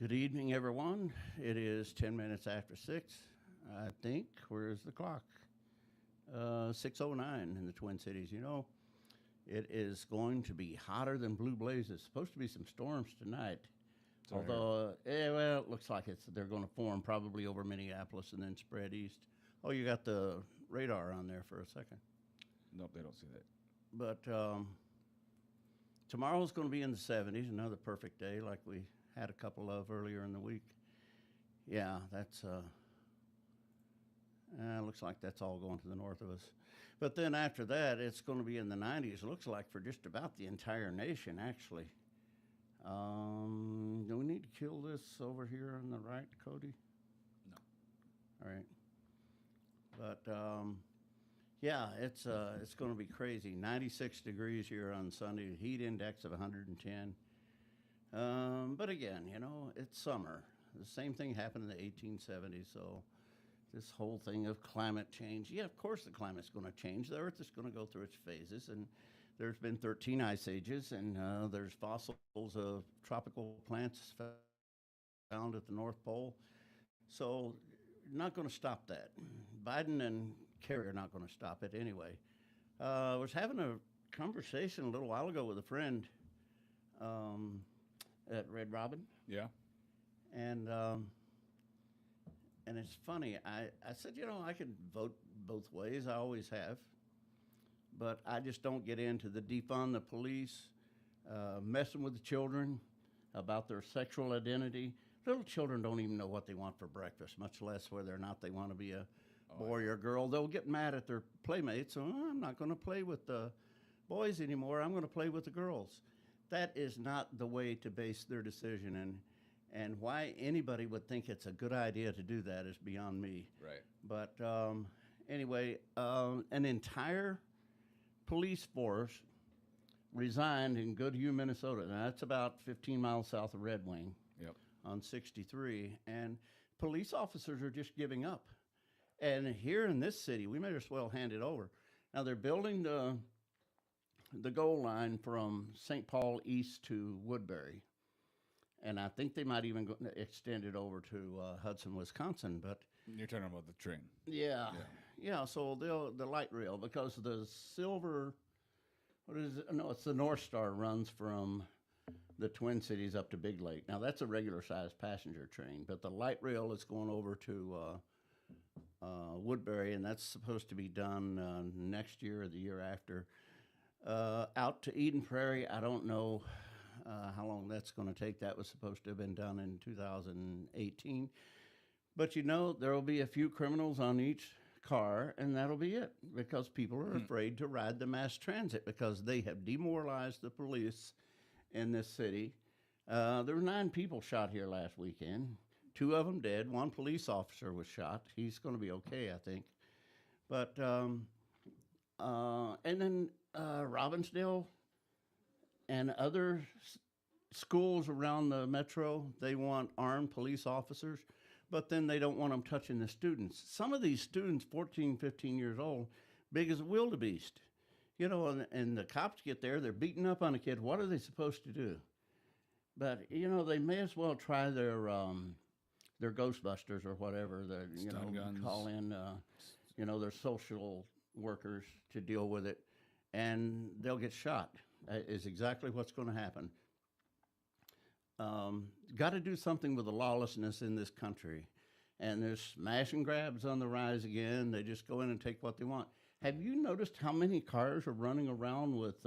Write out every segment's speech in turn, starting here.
Good evening, everyone. It is 10 minutes after 6, I think. Where's the clock? 6:09 in the Twin Cities. You know, it is going to be hotter than blue blazes. Supposed to be some storms tonight. So Although, well, it looks like they're going to form probably over Minneapolis and then spread east. Oh, you got the radar on there for a second. nope, they don't see that. But tomorrow's going to be in the 70s, another perfect day like we had a couple of earlier in the week. Yeah, that's looks like that's all going to the north of us. But then after that, it's going to be in the 90s. It looks like for just about the entire nation, actually. Do we need to kill this over here on the right, Cody? No. All right. But yeah, it's going to be crazy. 96 degrees here on Sunday. Heat index of 110. But again, you know, it's summer. The same thing happened in the 1870s. So this whole thing of climate change, yeah, of course the climate's going to change. The Earth is going to go through its phases, and there's been 13 ice ages, and there's fossils of tropical plants found at the North Pole. So you're not going to stop that. Biden and Kerry are not going to stop it anyway. I was having a conversation a little while ago with a friend at Red Robin, Yeah. and it's funny. I said, you know, I could vote both ways. I always have, but I just don't get into the defund the police, messing with the children about their sexual identity. Little children don't even know what they want for breakfast, much less whether or not they want to be a boy or girl. They'll get mad at their playmates. So I'm not going to play with the boys anymore. I'm going to play with the girls. That is not the way to base their decision, and why anybody would think it's a good idea to do that is beyond me. Right. But anyway, an entire police force resigned in Goodhue, Minnesota. Now, that's about 15 miles south of Red Wing. Yep. On 63, and police officers are just giving up. And here in this city, we may as well hand it over. Now they're building the goal line from St. Paul east to Woodbury, and I think they might even extend it over to Hudson, Wisconsin. But You're talking about the train. yeah. So the light rail, because the silver, what is it? No, it's the North Star runs from the Twin Cities up to Big Lake. Now that's a regular sized passenger train, but the light rail is going over to Woodbury, and that's supposed to be done next year or the year after. Out to Eden Prairie, I don't know how long that's going to take. That was supposed to have been done in 2018. But you know, there will be a few criminals on each car, and that'll be it, because people are afraid to ride the mass transit because they have demoralized the police in this city. There were 9 people shot here last weekend. 2 of them dead. 1 police officer was shot. He's going to be okay, I think. But and then Robbinsdale and other schools around the metro, they want armed police officers, but then they don't want them touching the students. Some of these students, 14, 15 years old, big as a wildebeest. You know, and the cops get there, they're beating up on a kid. What are they supposed to do? But, you know, they may as well try their Ghostbusters or whatever. Stun guns. Call in, their social workers to deal with it, and they'll get shot. That is exactly what's going to happen. Got to do something with the lawlessness in this country. And there's smash and grabs on the rise again. They just go in and take what they want. Have you noticed how many cars are running around with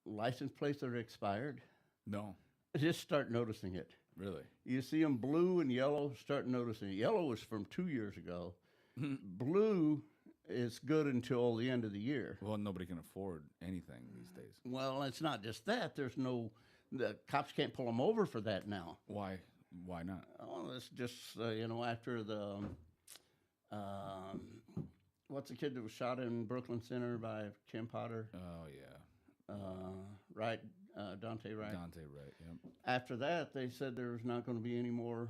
license plates that are expired? No. Just start noticing it. Really? You see them blue and yellow, start noticing it. Yellow was from 2 years ago. Blue is good until the end of the year. Well, nobody can afford anything these days. Well, it's not just that. The cops can't pull them over for that now. Why? Why not? Oh, it's just, after the, what's the kid that was shot in Brooklyn Center by Kim Potter? Oh, yeah. Wright, Dante Wright. Dante Wright, yep. After that, they said there's not going to be any more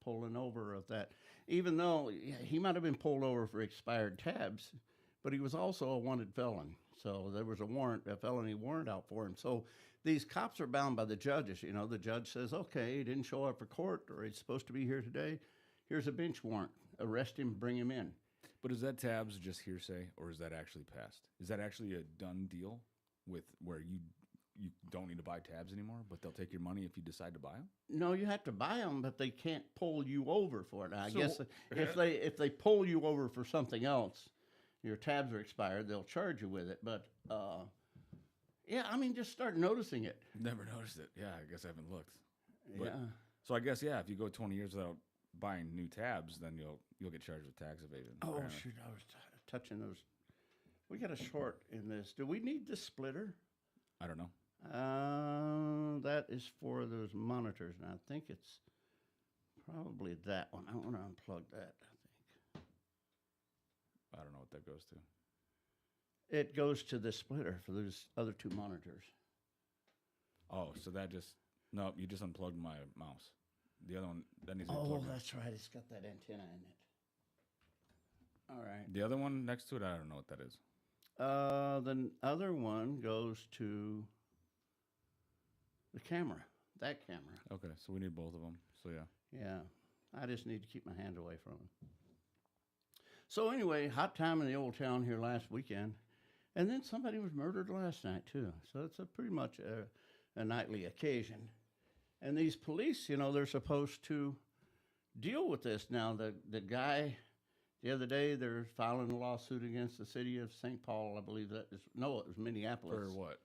pulling over of that. Even though he might have been pulled over for expired tabs, but he was also a wanted felon. So there was a felony warrant out for him. So these cops are bound by the judges. You know, the judge says, okay, he didn't show up for court, or he's supposed to be here today. Here's a bench warrant. Arrest him, bring him in. But is that tabs just hearsay, or is that actually passed? Is that actually a done deal with where you don't need to buy tabs anymore, but they'll take your money if you decide to buy them? No, you have to buy them, but they can't pull you over for it. Now, I So- guess if they pull you over for something else, your tabs are expired. They'll charge you with it. But yeah, I mean, just start noticing it. Never noticed it. Yeah, I guess I haven't looked. But- Yeah. So I guess if you go 20 years without buying new tabs, then you'll get charged with tax evasion. Oh apparently. shoot, I was touching those. We got a short in this. Do we need this splitter? I don't know. That is for those monitors, and I think it's probably that one. I want to unplug that. I think I don't know what that goes to. it goes to the splitter for those other two monitors. Oh, so that just no, you just unplugged my mouse. The other one that needs to be Oh, plugged in. that's right. It's got that antenna in it. All right. The other one next to it, I don't know what that is. The other one goes to the camera. That camera. Okay, so we need both of them. So yeah. Yeah. I just need to keep my hands away from them. So anyway, hot time in the old town here last weekend. And then somebody was murdered last night, too. So it's pretty much a nightly occasion. And these police, you know, they're supposed to deal with this. Now, the guy, the other day, they're filing a lawsuit against the city of St. Paul. I believe that is, no, it was Minneapolis. For what?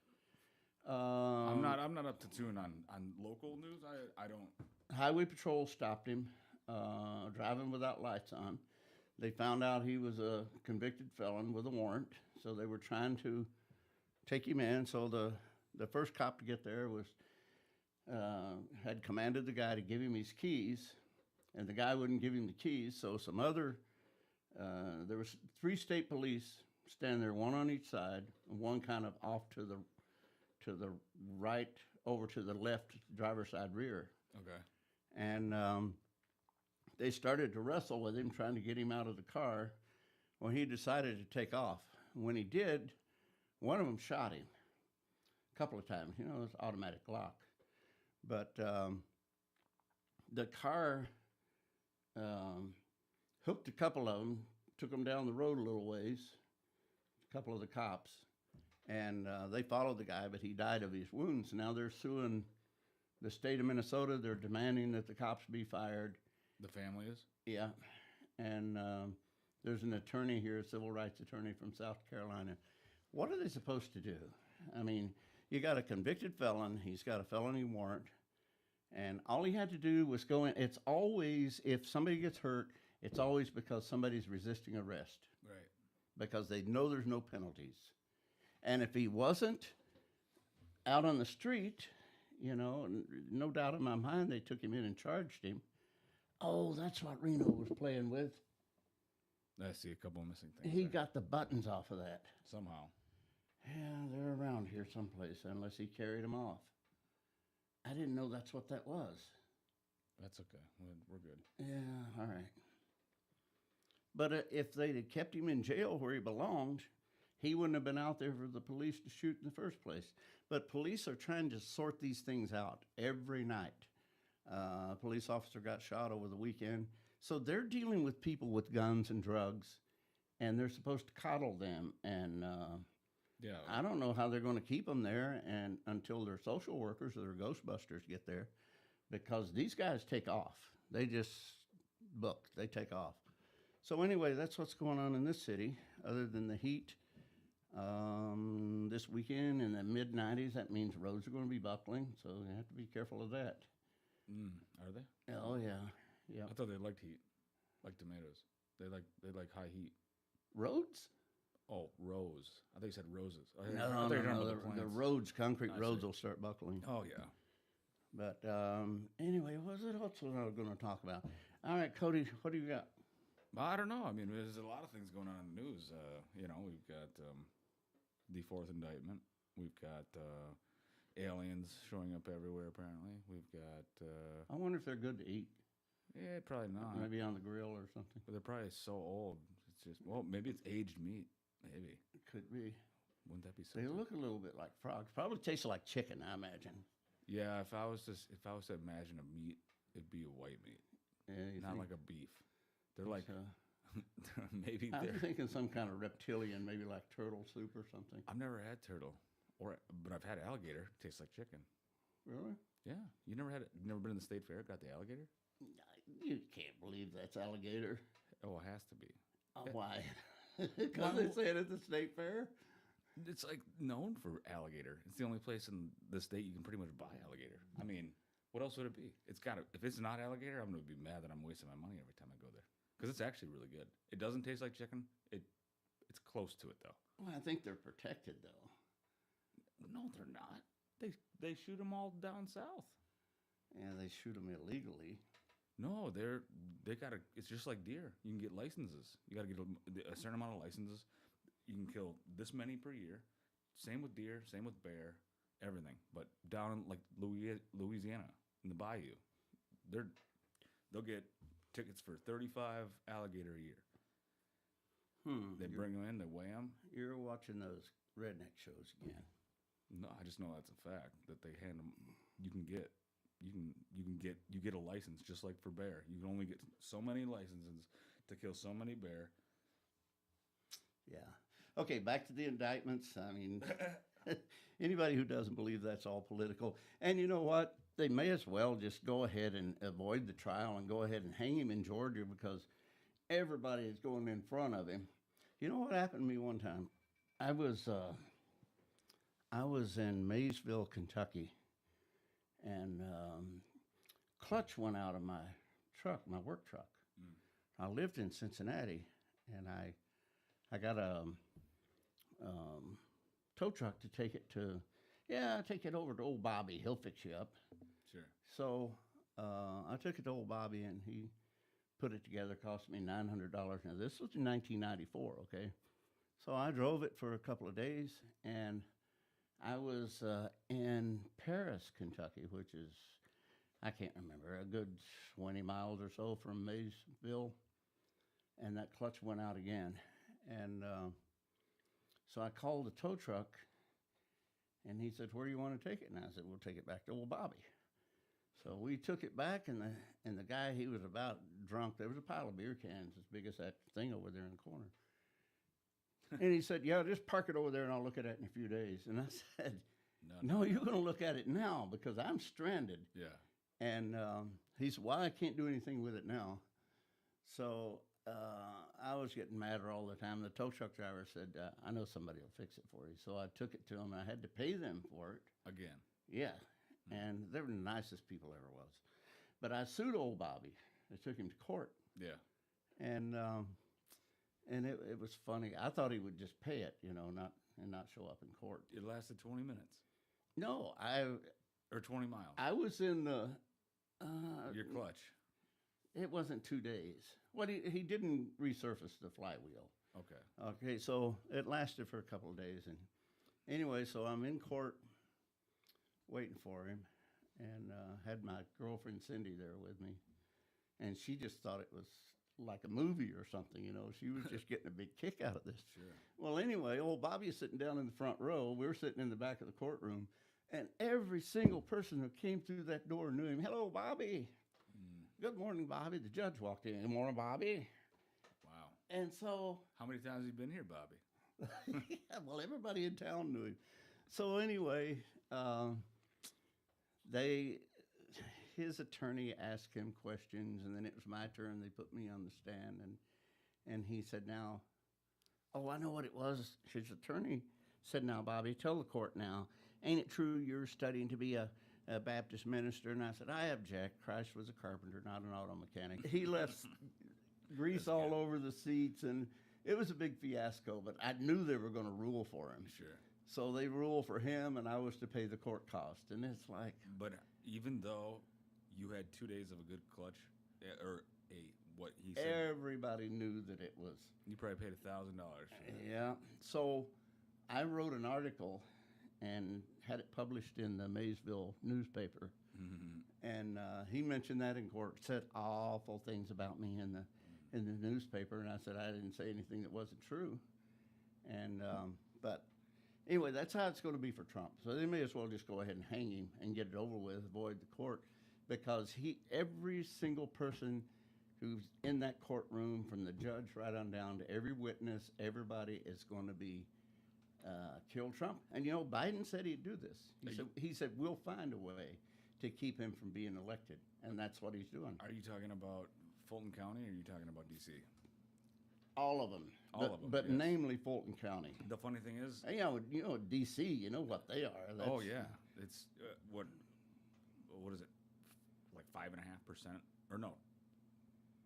Um, I'm not up to tune on local news. I don't. Highway Patrol stopped him driving without lights on. They found out he was a convicted felon with a warrant, so they were trying to take him in. So the first cop to get there was had commanded the guy to give him his keys, and the guy wouldn't give him the keys. So some other there was 3 state police standing there, one on each side, and one kind of off to the right, over to the left driver's side rear. Okay. And they started to wrestle with him, trying to get him out of the car. Well, he decided to take off. When he did, one of them shot him a couple of times. You know, it's automatic lock. But the car hooked a couple of them, took them down the road a little ways, a couple of the cops. And they followed the guy, but he died of his wounds. Now they're suing the state of Minnesota. They're demanding that the cops be fired. The family is? Yeah. And there's an attorney here, a civil rights attorney from South Carolina. What are they supposed to do? I mean, you got a convicted felon. He's got a felony warrant. And all he had to do was go in. It's always, if somebody gets hurt, it's always because somebody's resisting arrest. Right. Because they know there's no penalties. And if he wasn't out on the street, you know, no doubt in my mind, they took him in and charged him. Oh, that's what Reno was playing with. I see a couple of missing things. He there. got the buttons off of that. Somehow. Yeah, they're around here someplace, unless he carried them off. I didn't know that's what that was. That's okay. We're good. Yeah, all right. But if they'd have kept him in jail where he belonged, he wouldn't have been out there for the police to shoot in the first place. But police are trying to sort these things out every night. A police officer got shot over the weekend. So they're dealing with people with guns and drugs, and they're supposed to coddle them. And Yeah. I don't know how they're going to keep them there and until their social workers or their Ghostbusters get there, because these guys take off. They just book. They take off. So anyway, that's what's going on in this city. Other than the heat, this weekend in the mid-90s, that means roads are going to be buckling. So you have to be careful of that. Are they? Oh yeah, yeah. I thought they liked heat, like tomatoes. They like high heat. Roads? Oh, rose. I thought you said roses. I thought you No, were talking no. about The plants. roads, concrete I roads, see. will start buckling. Oh yeah. But anyway, what else was I going to talk about? All right, Cody, what do you got? I don't know. I mean, there's a lot of things going on in the news. You know, we've got the 4th indictment. We've got aliens showing up everywhere, apparently. We've got... I wonder if they're good to eat. yeah, probably not. Maybe on the grill or something. But they're probably so old. It's just... Well, maybe it's aged meat. Maybe. Could be. Wouldn't that be They something? look a little bit like frogs. Probably taste like chicken, I imagine. Yeah, if I was to imagine a meat, it'd be a white meat, Yeah, you not think? like a beef. They're like So, maybe I'm they're. thinking some kind of reptilian, maybe like turtle soup or something. I've never had turtle, but I've had alligator. Tastes like chicken. Really? Yeah, you never had it. You never been in the state fair? Got the alligator? You can't believe that's alligator. Oh, it has to be. Yeah. Why? Because they say it at the state fair? It's like known for alligator. It's the only place in the state you can pretty much buy alligator. I mean, what else would it be? It's got to. If it's not alligator, I'm gonna be mad that I'm wasting my money every time I go there because it's actually really good. It doesn't taste like chicken. It's close to it though. Well, I think they're protected, though. No, they're not. They shoot them all down south. Yeah, they shoot them illegally. No, they gotta. It's just like deer. You can get licenses. You gotta get a certain amount of licenses. You can kill this many per year. Same with deer. Same with bear. Everything. But down in like Louisiana in the bayou, they'll get tickets for 35 alligator a year. They bring them in. They weigh them. You're watching those redneck shows again. No, I just know that's a fact that they hand them. You get a license just like for bear. You can only get so many licenses to kill so many bear. Yeah. Okay, back to the indictments. I mean, anybody who doesn't believe that's all political. And you know what? They may as well just go ahead and avoid the trial and go ahead and hang him in Georgia because everybody is going in front of him. You know what happened to me one time? I was in Maysville, Kentucky, and clutch went out of my truck, my work truck. I lived in Cincinnati, and I got a tow truck to take it to, take it over to old Bobby. He'll fix you up. Sure. So I took it to old Bobby, and he put it together. Cost me $900. Now, this was in 1994, okay? So I drove it for a couple of days, and I was in Paris, Kentucky, which is, I can't remember, a good 20 miles or so from Maysville, and that clutch went out again. And so I called the tow truck, and he said, "Where do you want to take it?" And I said, "We'll take it back to old Bobby." So we took it back, and the guy, he was about drunk. There was a pile of beer cans as big as that thing over there in the corner. And he said, "Yeah, just park it over there, and I'll look at it in a few days." And I said, "No, you're going to look at it now because I'm stranded." Yeah. And he said, "Well, I can't do anything with it now." So I was getting madder all the time. The tow truck driver said, "I know somebody will fix it for you." So I took it to him, and I had to pay them for it. Again. Yeah. And they were the nicest people ever was. But I sued old Bobby. I took him to court. Yeah. And it was funny. I thought he would just pay it, not show up in court. It lasted 20 minutes No, or 20 miles. I was in the. Your clutch. It wasn't 2 days. Well, he didn't resurface the flywheel. Okay. Okay, so it lasted for a couple of days, and anyway, so I'm in court waiting for him, and had my girlfriend Cindy there with me, and she just thought it was like a movie or something, She was just getting a big kick out of this. Sure. Well, anyway, old Bobby's sitting down in the front row. We're sitting in the back of the courtroom, and every single person who came through that door knew him. "Hello, Bobby." "Good morning, Bobby." The judge walked in. "Good morning, Bobby." Wow. And so, How many times have you been here, Bobby? yeah, well, everybody in town knew him. So anyway, his attorney asked him questions, and then it was my turn. They put me on the stand, and he said, "Now, oh, I know what it was." His attorney said, "Now, Bobby, tell the court now, ain't it true you're studying to be a Baptist minister?" And I said, "I object. Christ was a carpenter, not an auto mechanic." He left grease all over the seats, and it was a big fiasco, but I knew they were going to rule for him. Sure. So they ruled for him, and I was to pay the court cost. And it's like... But even though you had 2 days of a good clutch, or what he said, everybody knew that it was... you probably paid $1,000. Yeah. So I wrote an article and had it published in the Maysville newspaper. Mm-hmm. And he mentioned that in court, said awful things about me in the newspaper. And I said I didn't say anything that wasn't true. And but Anyway, that's how it's going to be for Trump. So they may as well just go ahead and hang him and get it over with, avoid the court, because every single person who's in that courtroom, from the judge right on down to every witness, everybody is going to be kill Trump. And you know, Biden said he'd do this. He said we'll find a way to keep him from being elected, and that's what he's doing. Are you talking about Fulton County, or are you talking about D.C.? All of them. All of them, but yes. Namely Fulton County. The funny thing is, You know, D.C. You know what they are. oh yeah, it's what is it? Like 5.5%, or no,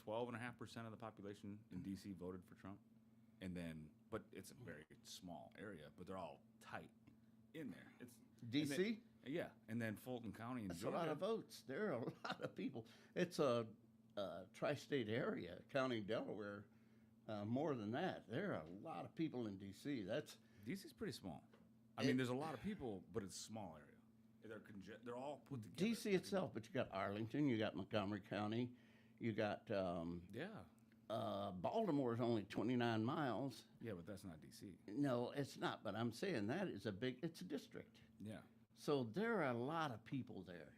12.5% of the population in D.C. voted for Trump, and then, but it's a very small area, but they're all tight in there. It's D.C. Yeah, and then Fulton County in That's Georgia. a lot of votes. There are a lot of people. It's a tri-state area, county Delaware. More than that, there are a lot of people in D.C. DC's pretty small. I mean, there's a lot of people, but it's a small area. They're all put together. D.C. itself, but you got Arlington, you got Montgomery County, you got Baltimore is only 29 miles. Yeah, but that's not D.C. No, it's not. But I'm saying that is it's a district. Yeah. So there are a lot of people there.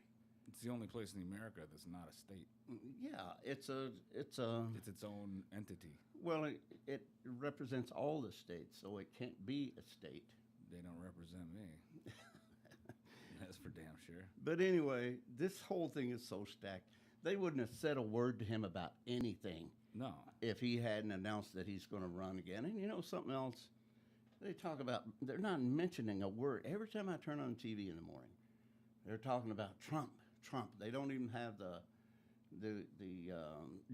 It's the only place in America that's not a state. Yeah, it's It's its own entity. Well, it represents all the states, so it can't be a state. They don't represent me. That's for damn sure. But anyway, this whole thing is so stacked. They wouldn't have said a word to him about anything No. if he hadn't announced that he's going to run again. And you know something else? They're not mentioning a word. Every time I turn on TV in the morning, they're talking about Trump. They don't even have the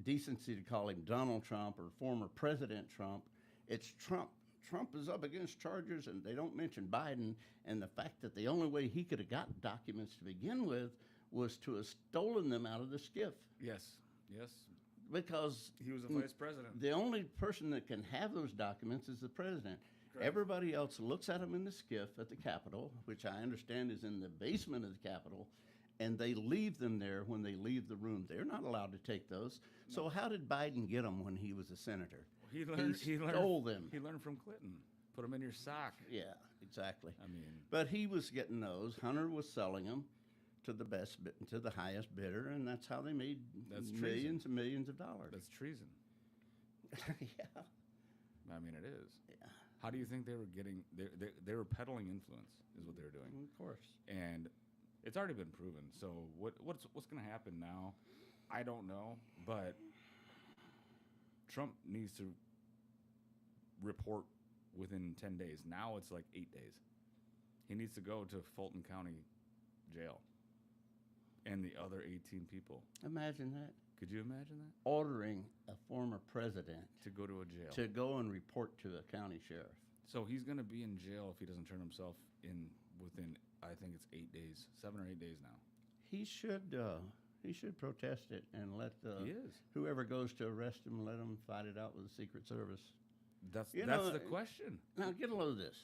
decency to call him Donald Trump or former President Trump. It's Trump. Trump is up against charges, and they don't mention Biden. And the fact that the only way he could have gotten documents to begin with was to have stolen them out of the skiff. Yes. Because He was a vice president. the only person that can have those documents is the president. Correct. Everybody else looks at them in the skiff at the Capitol, which I understand is in the basement of the Capitol, and they leave them there when they leave the room. They're not allowed to take those. No. So how did Biden get them when he was a senator? He stole them. He learned from Clinton. Put them in your sock. Yeah, exactly. I mean, but he was getting those. Hunter was selling them to the highest bidder, and that's how they made millions and millions of dollars. That's treason. Yeah. I mean, it is. Yeah. How do you think they were getting? They were peddling influence, is what they were doing. Of course. And it's already been proven. So what's going to happen now? I don't know, but Trump needs to report within 10 days. Now it's like 8 days. He needs to go to Fulton County jail and the other 18 people. Imagine that. Could you imagine that? Ordering a former president to go to a jail. To go and report to a county sheriff. So he's going to be in jail if he doesn't turn himself in within, I think it's 8 days, 7 or 8 days now. He should protest it and let he is. Whoever goes to arrest him, let him fight it out with the Secret Service. That's the question. Now get a load of this.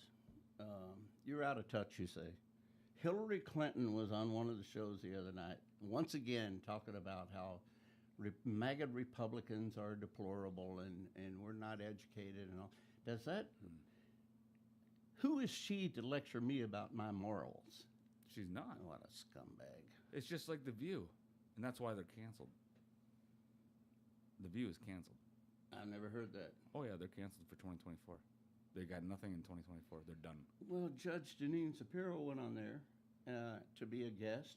You're out of touch, you say. Hillary Clinton was on one of the shows the other night, once again talking about how MAGA Republicans are deplorable and we're not educated and all. Does that? Who is she to lecture me about my morals? She's not. What a scumbag. It's just like The View, and that's why they're canceled. The View is canceled. I've never heard that. Oh, yeah, they're canceled for 2024. They got nothing in 2024. They're done. Well, Judge Janine Shapiro went on there to be a guest,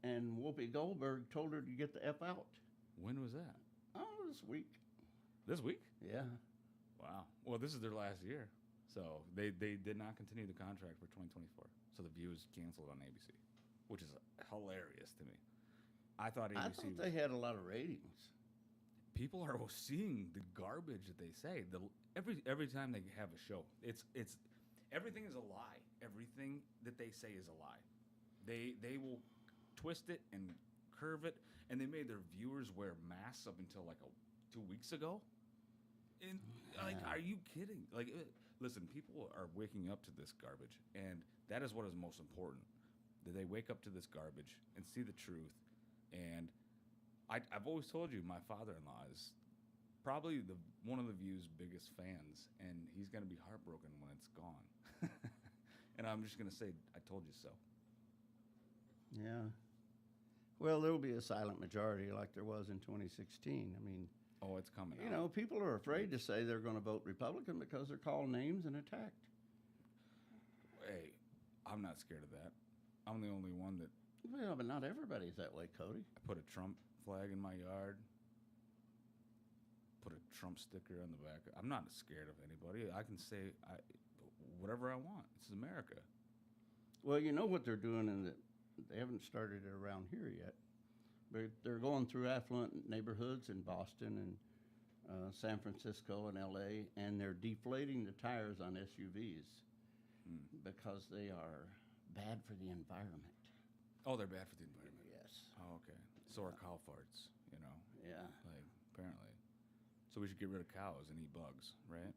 and Whoopi Goldberg told her to get the F out. When was that? Oh, this week. This week? Yeah. Wow. Well, this is their last year. So they did not continue the contract for 2024. So The View is canceled on ABC, which is hilarious to me. I thought they had a lot of ratings. People are seeing the garbage that they say. Every time they have a show, it's everything is a lie. Everything that they say is a lie. They will twist it and curve it, and they made their viewers wear masks up until like 2 weeks ago. And are you kidding? Like, listen, people are waking up to this garbage, and that is what is most important. That they wake up to this garbage and see the truth. And I've always told you, my father-in-law is probably one of the View's biggest fans, and he's going to be heartbroken when it's gone. And I'm just going to say, I told you so. Yeah. Well, there will be a silent majority like there was in 2016. I mean, Oh, it's coming you out. know, people are afraid to say they're going to vote Republican because they're called names and attacked. Hey, I'm not scared of that. I'm the only one that Well, but not everybody's that way, Cody. I put a Trump flag in my yard, put a Trump sticker on the back. I'm not scared of anybody. I can say whatever I want. This is America. Well, you know what they're doing, and they haven't started it around here yet. But they're going through affluent neighborhoods in Boston and San Francisco and L.A., and they're deflating the tires on SUVs because they are bad for the environment. Oh, they're bad for the environment. Yes. Oh, okay. So are cow farts, you know. Yeah. Like, apparently. So we should get rid of cows and eat bugs, right?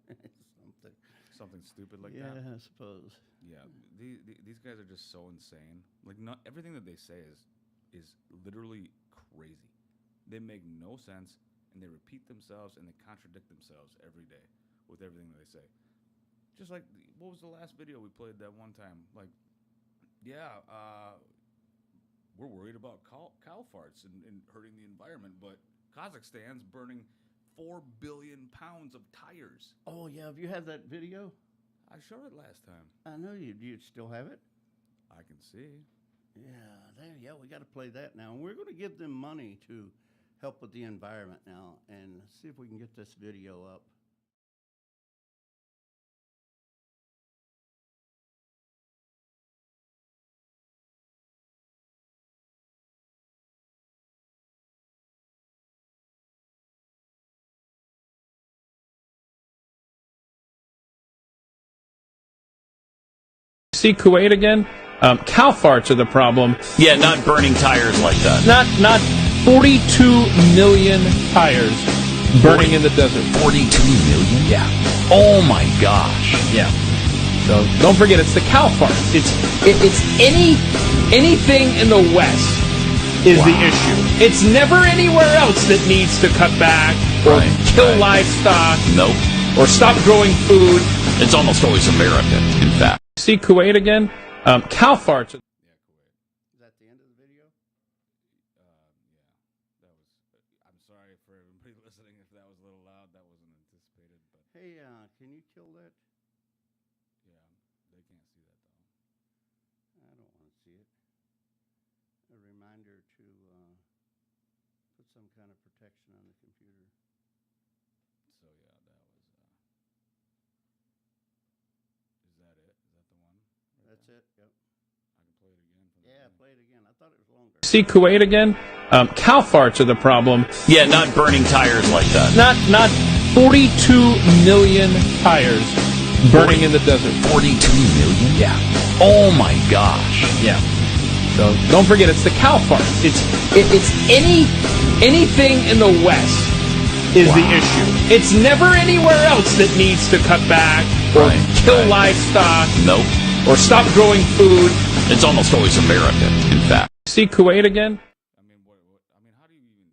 Something. Something stupid like Yeah, that. I suppose. Yeah. These guys are just so insane. Like, not everything that they say is literally crazy. They make no sense, and they repeat themselves, and they contradict themselves every day with everything that they say. Just like, what was the last video we played that one time? Like, yeah, we're worried about cow farts and hurting the environment, but Kazakhstan's burning 4 billion pounds of tires. Oh, yeah. Have you had that video? I showed it last time. I know you. Do you still have it? I can see. Yeah, we got to play that now. And we're going to give them money to help with the environment now and see if we can get this video up. See Kuwait again? Cow farts are the problem. Yeah, not burning tires like that. Not 42 million tires burning in the desert. 42 million? Yeah. Oh my gosh. Yeah. So don't forget, it's the cow farts. It's anything in the West is the issue. It's never anywhere else that needs to cut back or kill livestock. Nope. Or stop growing food. It's almost always America, in fact. See Kuwait again? Cow farts. Yeah, Kuwait. Is that the end of the video? Yeah, that was. I'm sorry for everybody listening if that was a little loud. That wasn't anticipated, but Hey, can you kill that? yeah, they can't see that though. I don't want to see it. A reminder to put some kind of protection on the computer. So yeah, that was. Is that it? Is that the one? Right That's there? it. Yep. I can play it again. From the Yeah, beginning. play it again. I thought it was longer. See Kuwait again? Cow farts are the problem. Yeah, not burning tires like that. Not 42 million tires burning in the desert. 42 million? Yeah. Oh my gosh. Yeah. So don't forget, it's the cow farts. It's anything in the West is the issue. It's never anywhere else that needs to cut back or kill livestock. Nope. Or stop growing food. It's almost always America, in fact. See Kuwait again? I mean, I mean, how do you even?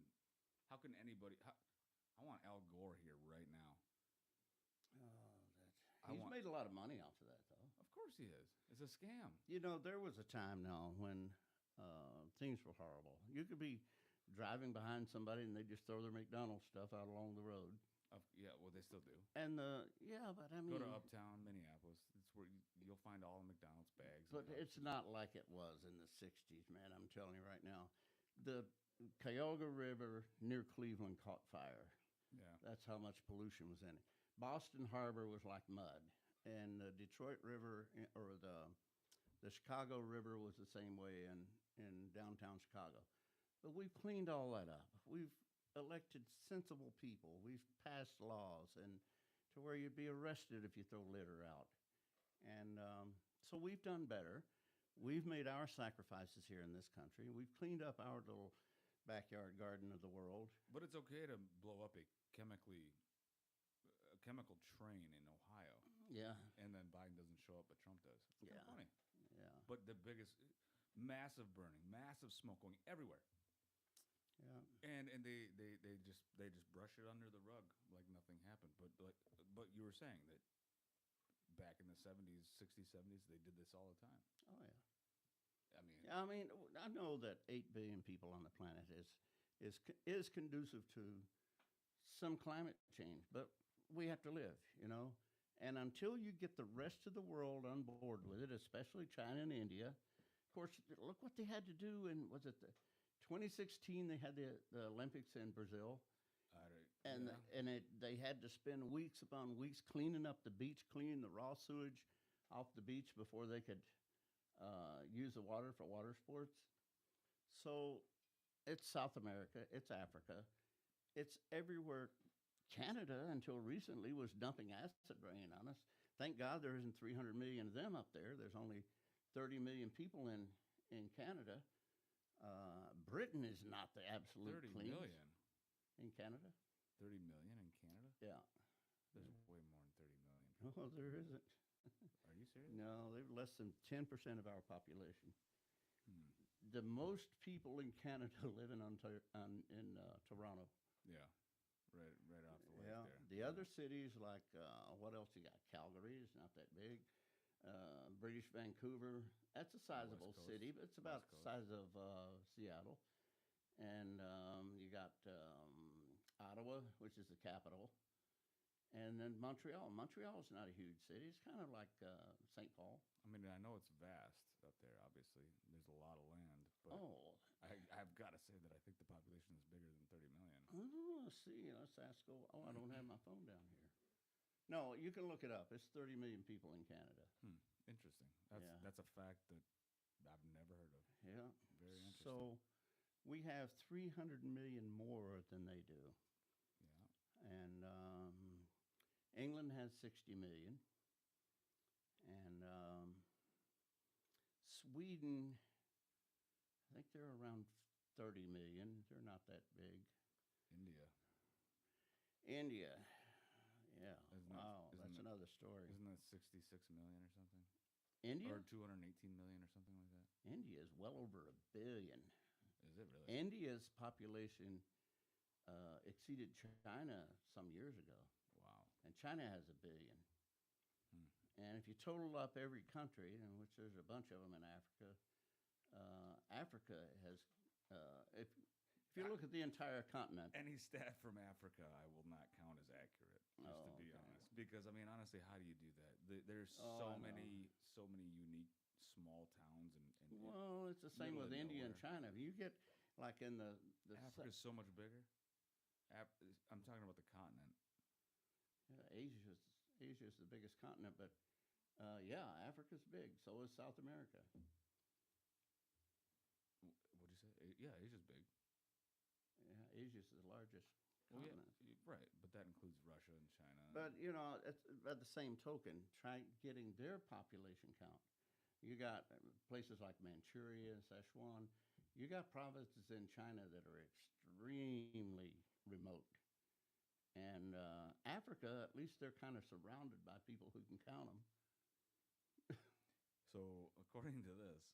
How can anybody? I want Al Gore here right now. He's made a lot of money off of that, though. Of course he is. It's a scam. You know, there was a time now when things were horrible. You could be driving behind somebody and they just throw their McDonald's stuff out along the road. Yeah, well, they still do. And but I mean, Go to Uptown, Minneapolis. It's where you'll find all the McDonald's bags. but it's not like it was in the '60s, man. I'm telling you right now, the Cuyahoga River near Cleveland caught fire. Yeah. That's how much pollution was in it. Boston Harbor was like mud, and the Detroit River or the Chicago River was the same way in downtown Chicago. But we've cleaned all that up. We've elected sensible people. We've passed laws and to where you'd be arrested if you throw litter out. And so we've done better. We've made our sacrifices here in this country. We've cleaned up our little backyard garden of the world. But it's okay to blow up a chemical train in Ohio. Yeah. And then Biden doesn't show up, but Trump does. It's kind of funny. Yeah. But the biggest, massive burning, massive smoke going everywhere. Yeah. And they just brush it under the rug like nothing happened. But you were saying that back in the 70s, 60s, 70s, they did this all the time. Oh yeah. I mean, Yeah, I mean, I know that 8 billion people on the planet is conducive to some climate change, but we have to live, you know. And until you get the rest of the world on board with it, especially China and India, of course, look what they had to do in was it the 2016 they had the Olympics in Brazil, and they had to spend weeks upon weeks cleaning up the beach, cleaning the raw sewage off the beach before they could use the water for water sports. So it's South America, it's Africa, it's everywhere. Canada, until recently, was dumping acid rain on us. Thank God there isn't 300 million of them up there. There's only 30 million people in Canada. Britain is not the absolute 30 cleanest. million In Canada? 30 million in Canada? Yeah. There's way more than 30 million people. No, there isn't. Are you serious? No, they're less than 10% of our population. The most people in Canada live in Toronto. Yeah. Right off the lake Yeah. there. The other cities, like, what else you got? Calgary is not that big. British Vancouver, that's a sizable Coast. city, but it's about the Coast. size of Seattle. And you got Ottawa, which is the capital. And then Montreal. Montreal is not a huge city. It's kind of like St. Paul. I mean, I know it's vast up there, obviously. There's a lot of land. But Oh. I've got to say that I think the population is bigger than 30 million. Oh, let's see. Let's ask. Oh, I don't have my phone down here. No, you can look it up. It's 30 million people in Canada. Interesting. Yeah. That's a fact that I've never heard of. Yeah. Very interesting. So we have 300 million more than they do. Yeah. And England has 60 million. And Sweden, I think they're around 30 million. They're not that big. India, yeah. That's another story. Isn't that 66 million or something? India? Or 218 million or something like that? India is well over 1 billion. Is it really? India's population exceeded China some years ago. Wow. And China has 1 billion. And if you total up every country, in which there's a bunch of them in Africa, Africa has, if you look at the entire continent. Any stat from Africa I will not count as accurate, just to be honest. Because, I mean, honestly, how do you do that? There's so many unique small towns. and Well, it's the same with India and China. You get, like in the Africa's so much bigger. I'm talking about the continent. Yeah, Asia's the biggest continent, but yeah, Africa's big. So is South America. What'd you say? Yeah, Asia's big. Yeah, Asia's the largest continent. Yeah, right, but that includes Russia and China. But, you know, by the same token, try getting their population count. You got places like Manchuria, Sichuan. You got provinces in China that are extremely remote. And Africa, at least they're kind of surrounded by people who can count them. So, according to this,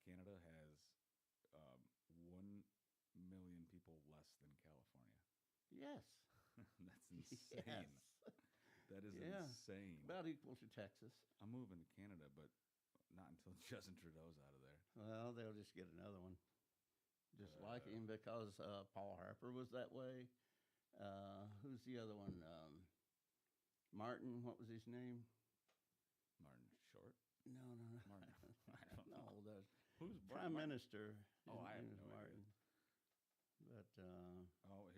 Canada has 1 million people less than California. Yes. That's insane. Yes. That is insane. About equal to Texas. I'm moving to Canada, but not until Justin Trudeau's out of there. Well, they'll just get another one. Just like him, because Paul Harper was that way. Who's the other one? Martin, what was his name? Martin Short? No. Martin. I don't know. No, the Who's Prime Minister. Oh, I have His name is no Martin. But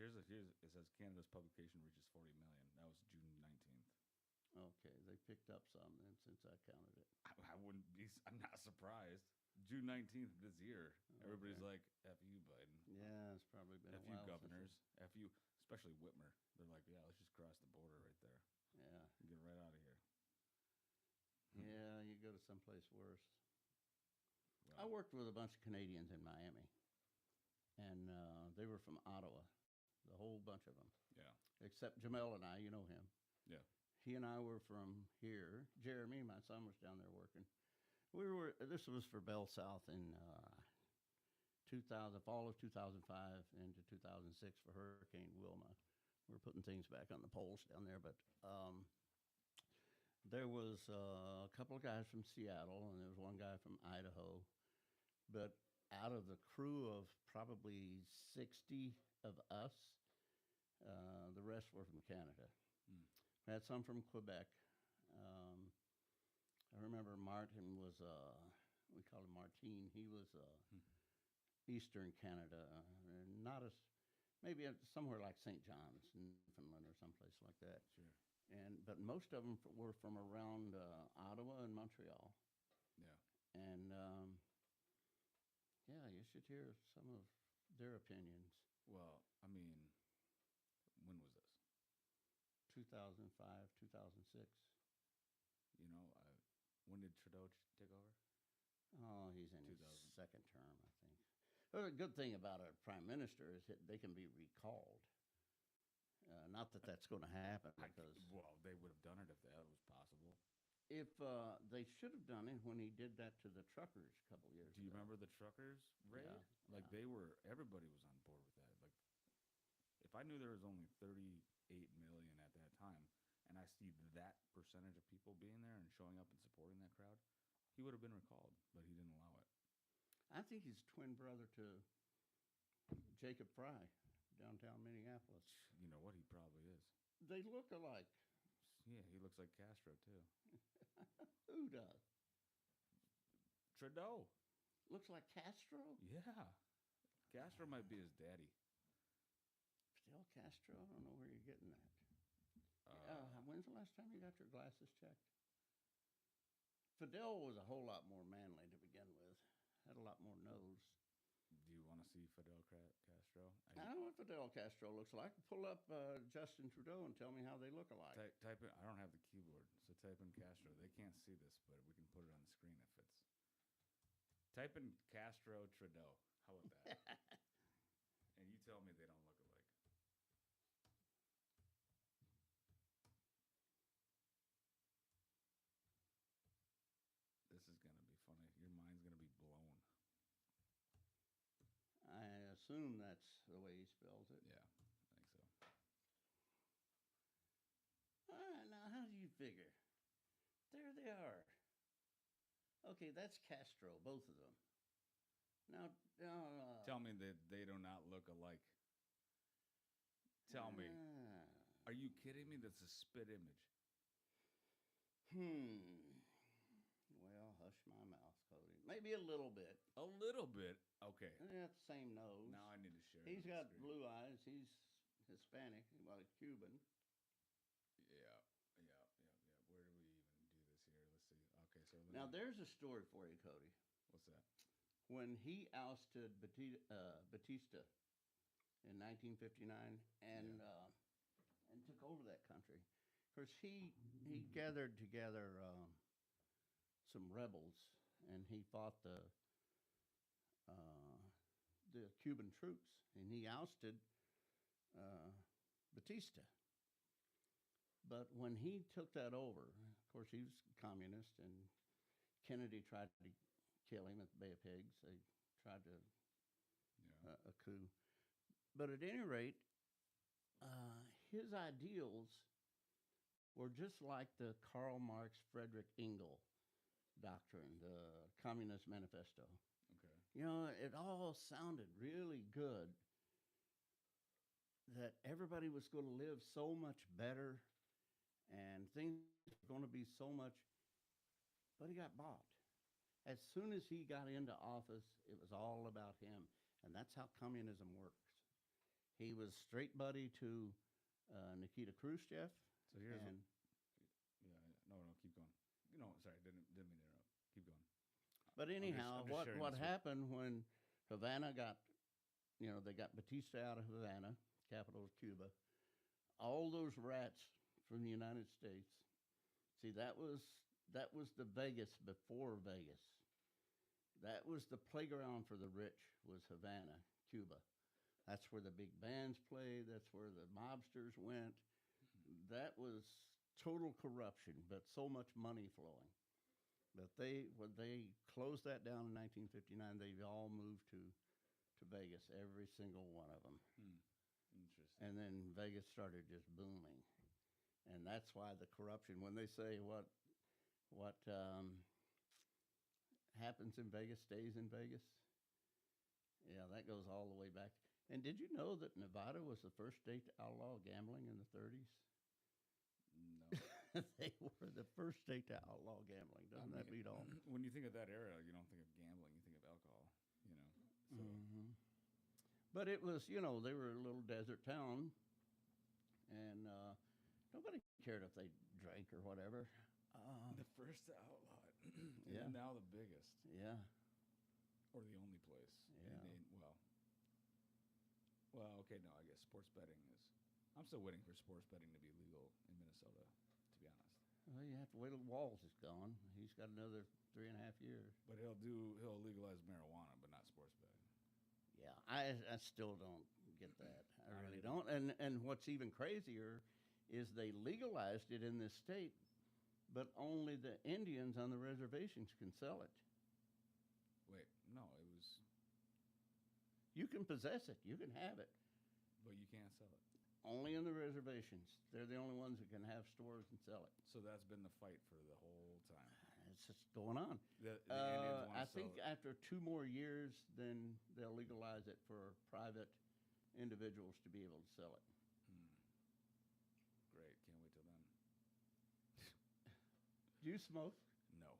here's it says Canada's publication reaches 40 million. That was June 19th. okay, they picked up some then since I counted it. I wouldn't be. I'm not surprised. June 19th this year. Everybody's like, "F you, Biden." Yeah, it's probably been F a you, while. governors. F you, especially Whitmer. They're like, "Yeah, let's just cross the border right there. Yeah, Get right out of here." yeah, you go to someplace worse. I Well, worked with a bunch of Canadians in Miami, and they were from Ottawa, the whole bunch of them, yeah, except Jamel and I. You know him. yeah. He and I were from here. Jeremy, my son, was down there working. This was for Bell South in 2000, fall of 2005 into 2006 for Hurricane Wilma. We were putting things back on the poles down there, but There was a couple of guys from Seattle, and there was one guy from Idaho. But out of the crew of probably 60 of us, the rest were from Canada. Mm. We had some from Quebec. Um, I remember Martin was, we called him Martine. He was Eastern Canada, not as, maybe somewhere like St. John's, Newfoundland, or someplace like that. Sure. But most of them were from around Ottawa and Montreal. Yeah. And yeah, you should hear some of their opinions. Well, I mean, when was this? 2005, 2006. You know, when did Trudeau take over? Oh, he's in his 2000. second term, I think. Well, the good thing about a prime minister is that they can be recalled. Not that that's going to happen, because Well, they would have done it if that was possible. if they should have done it when he did that to the truckers a couple years Do you ago. remember the truckers raid? Yeah, Like yeah. everybody was on board with that. Like, if I knew there was only 38 million at that time, and I see that percentage of people being there and showing up and supporting that crowd, he would have been recalled, but he didn't allow it. I think he's twin brother to Jacob Fry, downtown Minneapolis. You know what? He probably is. They look alike. Yeah, he looks like Castro too. Who does? Trudeau. Looks like Castro? Yeah. Castro might be his daddy. Fidel Castro? I don't know where you're getting that. Uh, When's the last time you got your glasses checked? Fidel was a whole lot more manly to begin with. Had a lot more nose. Do you want to see Fidel Castro? I don't know what Fidel Castro looks like. Pull up Justin Trudeau and tell me how they look alike. Type in. I don't have the keyboard, so type in Castro. They can't see this, but we can put it on the screen if it's. Type in Castro Trudeau. How about that? And you tell me they don't look alike. This is gonna be funny. Your mind's gonna be blown. I assume that's the way he spells it. Yeah, I think so. Now, how do you figure? There they are. Okay, that's Castro, both of them. Now, Tell me that they do not look alike. Tell me. Are you kidding me? That's a spit image. Well, hush my mouth, Cody. Maybe a little bit. A little bit. Okay. They got the same nose. Now I need to share. He's it on got the screen. blue eyes. He's Hispanic. Well, he's Cuban. Yeah. Where do we even do this here? Let's see. Okay, so Now, there's a story for you, Cody. what's that? When he ousted Batista in 1959 and took over that country, of course, he gathered together some rebels, and he fought the Cuban troops, and he ousted Batista. But when he took that over, of course, he was communist, and Kennedy tried to kill him at the Bay of Pigs. They tried to Yeah. a coup. But at any rate, his ideals were just like the Karl Marx, Frederick Engel doctrine, the Communist Manifesto. Okay. You know, it all sounded really good, that everybody was going to live so much better and things were going to be so much, but he got bought. As soon as he got into office, it was all about him, and that's how communism works. He was straight buddy to Nikita Khrushchev. So here's and no, keep going. No, sorry, didn't mean to interrupt. Keep going. But anyhow, I'm just sharing what this with- happened when Havana got, they got Batista out of Havana, capital of Cuba, all those rats from the United States. See, that was the Vegas before Vegas. That was the playground for the rich, was Havana, Cuba. That's where the big bands played. That's where the mobsters went. That was total corruption, but so much money flowing. But when they closed that down in 1959, they all moved to Vegas, every single one of them. Interesting. And then Vegas started just booming. And that's why the corruption, when they say what happens in Vegas stays in Vegas, yeah, that goes all the way back. And did you know that Nevada was the first state to outlaw gambling in the 30s? No. They were the first state to outlaw gambling. Doesn't that beat all? When you think of that era, you don't think of gambling, you think of alcohol, you know. So But it was, they were a little desert town, and nobody cared if they drank or whatever. the first to outlaw it. Yeah. And now the biggest. Yeah. Or the only place. Yeah. Well, okay, no, I guess sports betting is. I'm still waiting for sports betting to be legal in Minnesota, to be honest. Well, you have to wait till Walls is gone. He's got another 3.5 years. But he'll legalize marijuana, but not sports betting. Yeah, I still don't get that. I really don't. And what's even crazier is they legalized it in this state, but only the Indians on the reservations can sell it. Wait, no, it was. You can possess it. You can have it. But you can't sell it. Only in the reservations. They're the only ones that can have stores and sell it. So that's been the fight for the whole time. It's just going on. The Indians want I to think sell it. after 2 more years, then they'll legalize it for private individuals to be able to sell it. Great, can't wait till then. Do you smoke? No.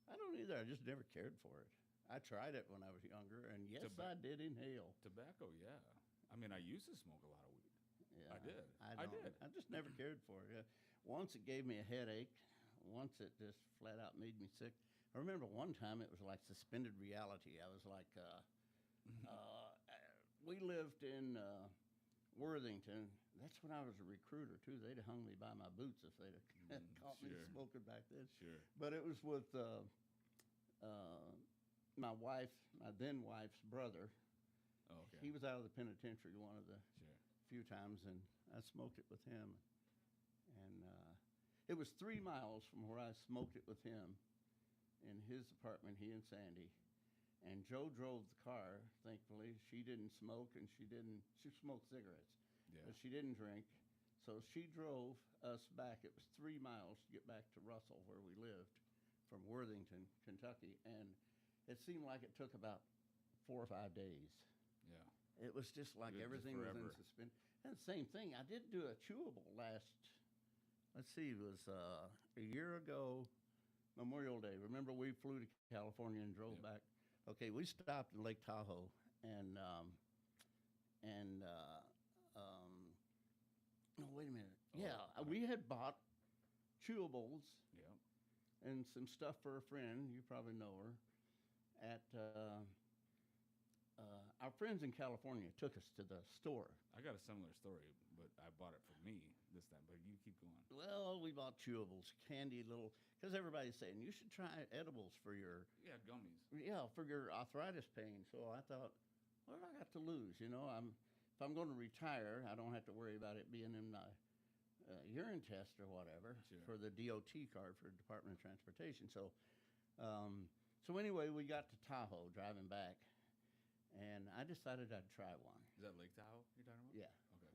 I don't either. I just never cared for it. I tried it when I was younger, and yes, I did inhale. Tobacco, yeah. I mean, I used to smoke a lot of weed. Yeah, I did. I did. I just never cared for it. Once it gave me a headache. Once it just flat out made me sick. I remember one time it was like suspended reality. I was like, we lived in Worthington. That's when I was a recruiter too. They'd have hung me by my boots if they'd have caught me smoking back then. Sure. But it was with my then wife's brother. Oh, okay. He was out of the penitentiary one of the Sure. few times, and I smoked it with him. And it was 3 miles from where I smoked it with him in his apartment, he and Sandy. And Joe drove the car, thankfully. She didn't smoke, and she smoked cigarettes, Yeah. but she didn't drink. So she drove us back. It was 3 miles to get back to Russell, where we lived, from Worthington, Kentucky. And it seemed like it took about 4 or 5 days. Yeah. It was just like Just everything was in forever. suspension. And the same thing, I did do a chewable let's see, it was a year ago, Memorial Day. Remember we flew to California and drove back? Okay, we stopped in Lake Tahoe and no, wait a minute. We had bought chewables Yeah. and some stuff for a friend, you probably know her, at our friends in California took us to the store. I got a similar story, but I bought it for me this time. But you keep going. Well, we bought chewables, candy little, because everybody's saying you should try edibles for your Yeah, gummies. for your arthritis pain. So I thought, what do I got to lose? If I'm going to retire, I don't have to worry about it being in my urine test or whatever Sure. for the DOT card for Department of Transportation. So, anyway, we got to Tahoe driving back, and I decided I'd try one. Is that Lake Tahoe you're talking about? Yeah. Okay.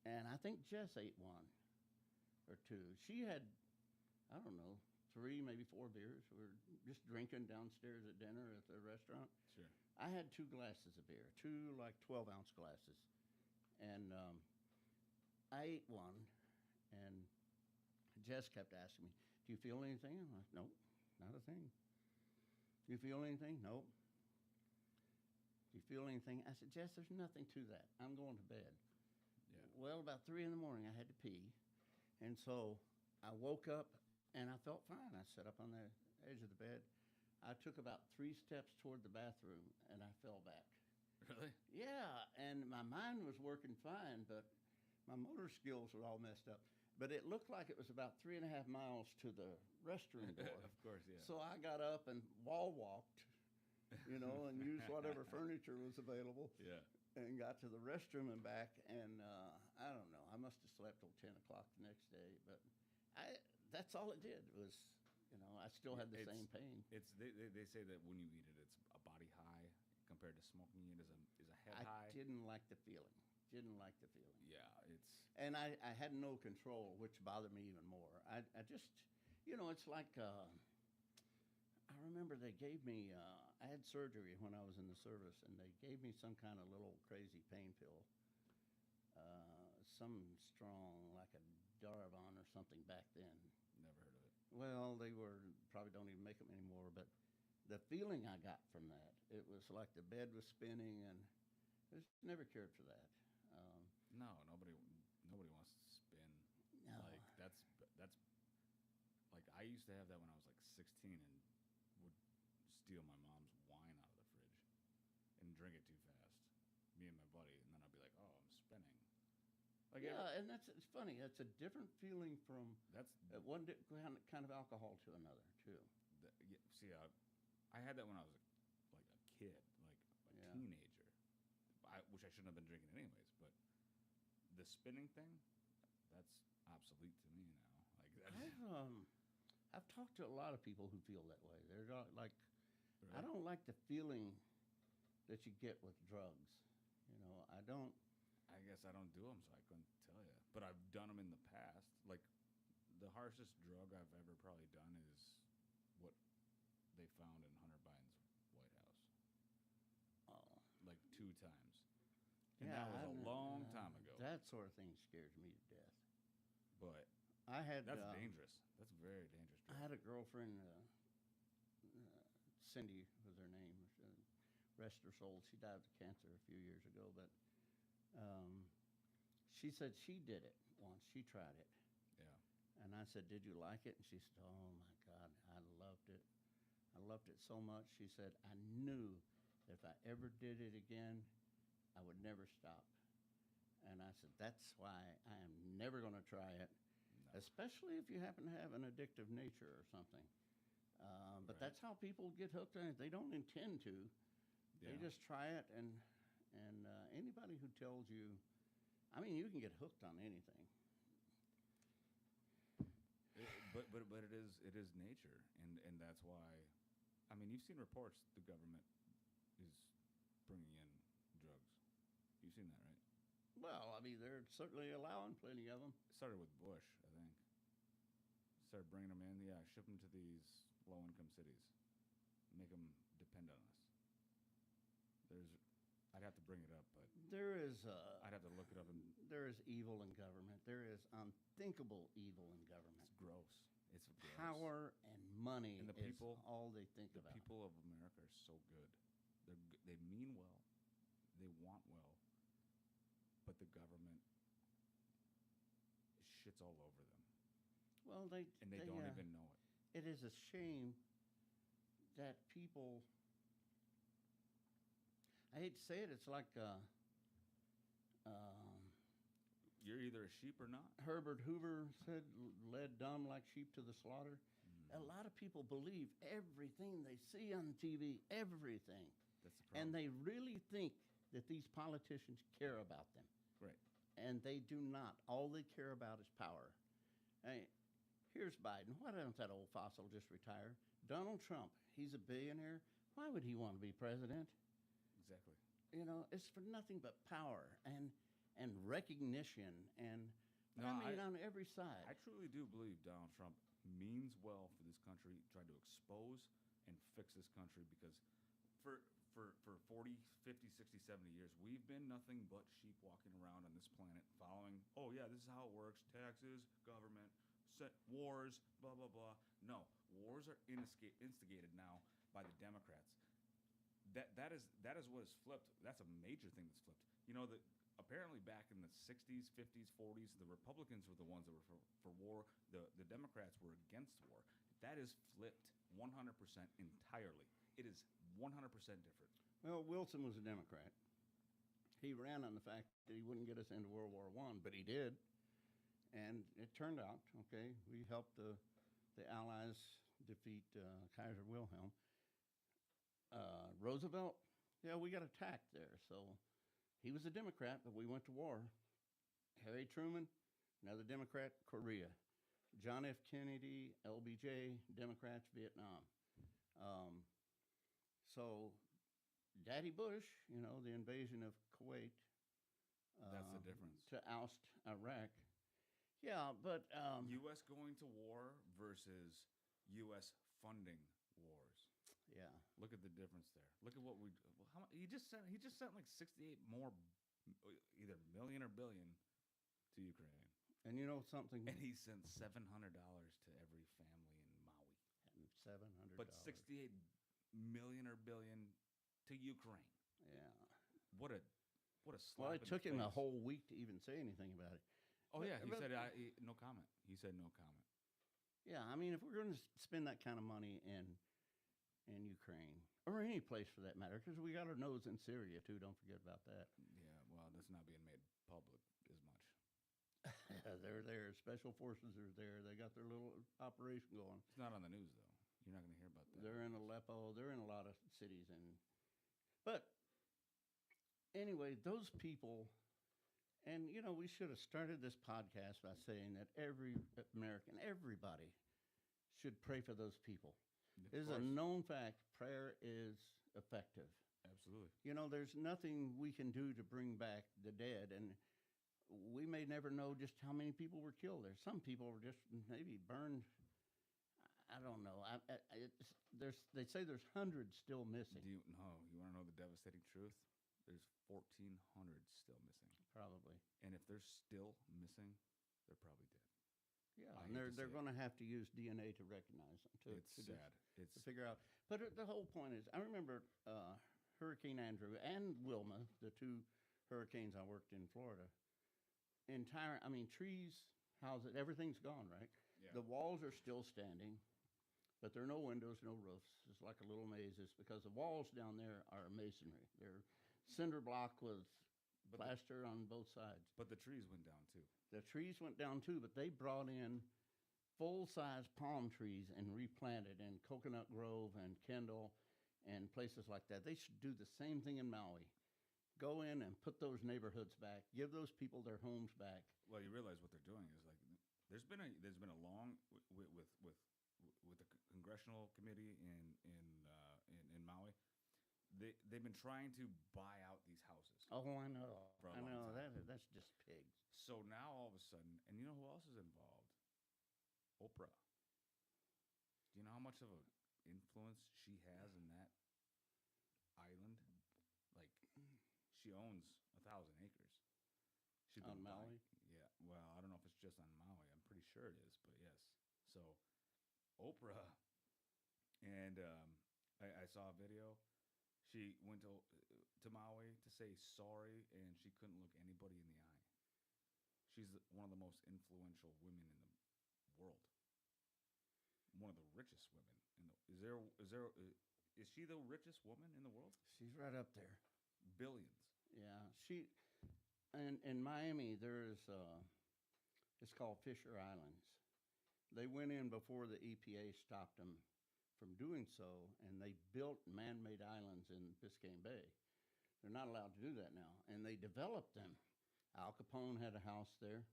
And I think Jess ate one or two. She had, I don't know, 3, maybe 4 beers. We were just drinking downstairs at dinner at the restaurant. Sure. I had 2 glasses of beer, 2 like 12-ounce glasses. And I ate one, and Jess kept asking me, do you feel anything? I'm like, nope, not a thing. Do you feel anything? Nope. Do you feel anything? I said, Jess, there's nothing to that. I'm going to bed. Yeah. Well, about 3 in the morning, I had to pee. And so I woke up, and I felt fine. I sat up on the edge of the bed. I took about 3 steps toward the bathroom, and I fell back. Really? Yeah, and my mind was working fine, but my motor skills were all messed up. But it looked like it was about 3.5 miles to the restroom door. Of course, yeah. So I got up and wall walked, and used whatever furniture was available. Yeah. And got to the restroom and back, and I don't know. I must have slept till 10 o'clock the next day, but that's all it did was, I still had the same pain. They say that when you eat it, it's a body high compared to smoking it is a head high. I didn't like the feeling. didn't like the feeling. Yeah, it's And I had no control, which bothered me even more. I just, it's like, I remember they gave me, I had surgery when I was in the service, and they gave me some kind of little crazy pain pill, some strong, like a Darvon or something back then. never heard of it. Well, they probably don't even make them anymore, but the feeling I got from that, it was like the bed was spinning, and it was never cured for that. No, nobody wants to spin. No. Like that's like I used to have that when I was like 16 and would steal my mom's wine out of the fridge and drink it too fast. Me and my buddy, and then I'd be like, "Oh, I'm spinning." Like Yeah, and it's funny. It's a different feeling from that's one kind of alcohol to another, too. yeah, see, I had that when I was like a kid, like a Yeah. teenager, which I shouldn't have been drinking anyways. But the spinning thing, that's obsolete to me now. Like I've talked to a lot of people who feel that way. They're not like, I Right. don't like the feeling that you get with drugs. I don't. I guess I don't do them, so I couldn't tell you. But I've done them in the past. Like the harshest drug I've ever probably done is what they found in Hunter Biden's White House, Oh, like 2 times. And that was a long time ago. That sort of thing scares me to death. But I had that's dangerous. That's very dangerous. I had a girlfriend, Cindy was her name. Rest her soul. She died of cancer a few years ago, but she said she did it once. She tried it. Yeah. And I said, "Did you like it?" And she said, "Oh my God, I loved it. I loved it so much." She said, "I knew that if I ever did it again, I would never stop." And I said, "That's why I am never going to try it, No. especially if you happen to have an addictive nature or something." But Right. that's how people get hooked on it. They don't intend to. They Yeah. just try it, and anybody who tells you, I mean, you can get hooked on anything. But it is nature, and that's why. I mean, you've seen reports the government is bringing in drugs. You've seen that, right? Well, I mean, they're certainly allowing plenty of them. It started with Bush, I think. Started bringing them in. Yeah, ship them to these low-income cities, make them depend on us. I'd have to bring it up, but There is I'd have to look it up, and there is evil in government. There is unthinkable evil in government. it's gross. It's gross. Power and money And the is people- all they think The about. people of America are so good. They mean well. They want well. But the government shits all over them, Well, and they don't even know it. It is a shame that people. I hate to say it. It's like You're either a sheep or not. Herbert Hoover said, "Led dumb like sheep to the slaughter." A lot of people believe everything they see on TV, everything. That's the problem. And they really think that these politicians care about them. Right. And they do not. All they care about is power. Hey, here's Biden. Why doesn't that old fossil just retire? Donald Trump, he's a billionaire. Why would he want to be president? Exactly. It's for nothing but power and recognition and No, I mean on every side. I truly do believe Donald Trump means well for this country, tried to expose and fix this country because for 40, 50, 60, 70 years, we've been nothing but sheep walking around on this planet following, oh, yeah, this is how it works, taxes, government, wars, blah, blah, blah. No, wars are instigated now by the Democrats. That is what has flipped. That's a major thing that's flipped. That apparently back in the 60s, 50s, 40s, the Republicans were the ones that were for war. The Democrats were against war. That is flipped 100% entirely. It is 100% different. Well, Wilson was a Democrat. He ran on the fact that he wouldn't get us into World War I, but he did. And it turned out, okay, we helped the Allies defeat Kaiser Wilhelm. Roosevelt, yeah, we got attacked there. So he was a Democrat, but we went to war. Harry Truman, another Democrat, Korea. John F. Kennedy, LBJ, Democrats, Vietnam. So Daddy Bush, the invasion of Kuwait, That's the difference. to oust Iraq. Yeah, but U.S. going to war versus U.S. funding wars. yeah. Look at the difference there. Look at what we. He just sent like 68 more, either million or billion, to Ukraine, And you know something? and he sent $700 to every family in Maui. $700. But 68 million or billion to Ukraine. Yeah. What a slap. Well, in it the took him a face. whole week to even say anything about it. Oh But- yeah, he but- said no comment. He said no comment. Yeah, I mean, if we're going to spend that kind of money in Ukraine or any place for that matter, because we got our nose in Syria too. Don't forget about that. Yeah, well, that's not being made public as much. They're there. Special forces are there. They got their little operation going. It's not on the news though. You're not going to hear about that. They're in Aleppo. They're in a lot of cities, but anyway, those people. And you know, we should have started this podcast by saying that every American, everybody, should pray for those people. Of It is a course. known fact. Prayer is effective. Absolutely. You know, there's nothing we can do to bring back the dead, and we may never know just how many people were killed there. Some people were just maybe burned. I don't know. They say there's hundreds still missing. You want to know the devastating truth? There's 1,400 still missing. Probably. And if they're still missing, they're probably dead. Yeah, I and hate to they're say going to have to use DNA to recognize them. It's to sad. To figure out. But the whole point is, I remember Hurricane Andrew and Wilma, the two hurricanes I worked in Florida. Trees, houses, everything's gone, right? Yeah. The walls are still standing, but there are no windows, no roofs. It's like a little maze. It's because the walls down there are masonry. They're cinder block with plaster on both sides. But the trees went down too. The trees went down too, but they brought in full-size palm trees and replanted in Coconut Grove and Kendall and places like that. They should do the same thing in Maui. Go in and put those neighborhoods back. Give those people their homes back. Well, you realize what they're doing is like there's been a long with the congressional committee in Maui. They've been trying to buy out these houses. Oh, I know. For a I long know. time. That's just pigs. So now all of a sudden, and you know who else is involved? Oprah. Do you know how much of an influence she has in that island? Like, she owns 1,000 acres. She's On been Maui? buying- Yeah. Well, I don't know if it's just on Maui. I'm pretty sure it is, but yes. So, Oprah, and I saw a video. She went to Maui to say sorry, and she couldn't look anybody in the eye. She's one of the most influential women in the world. One of the richest women in the. Is she the richest woman in the world? She's right up there. Billions. Yeah. In Miami, there's it's called Fisher Islands. They went in before the EPA stopped them from doing so, and they built man-made islands in Biscayne Bay. They're not allowed to do that now, and they developed them. Al Capone had a house there.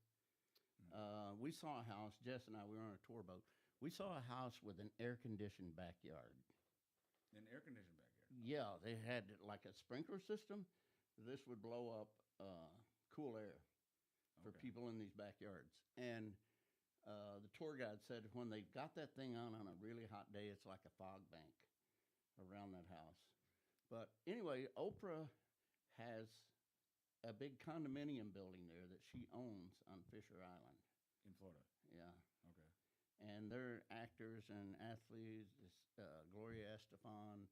We saw a house, Jess and I, we were on a tour boat. We saw a house with an air-conditioned backyard. An air-conditioned backyard. Yeah, they had like a sprinkler system. This would blow up cool air for Okay. people in these backyards. And the tour guide said when they got that thing on a really hot day, it's like a fog bank around that house. But anyway, Oprah has a big condominium building there that she owns on Fisher Island. In Florida. Yeah. Okay. And they're actors and athletes, Gloria Estefan.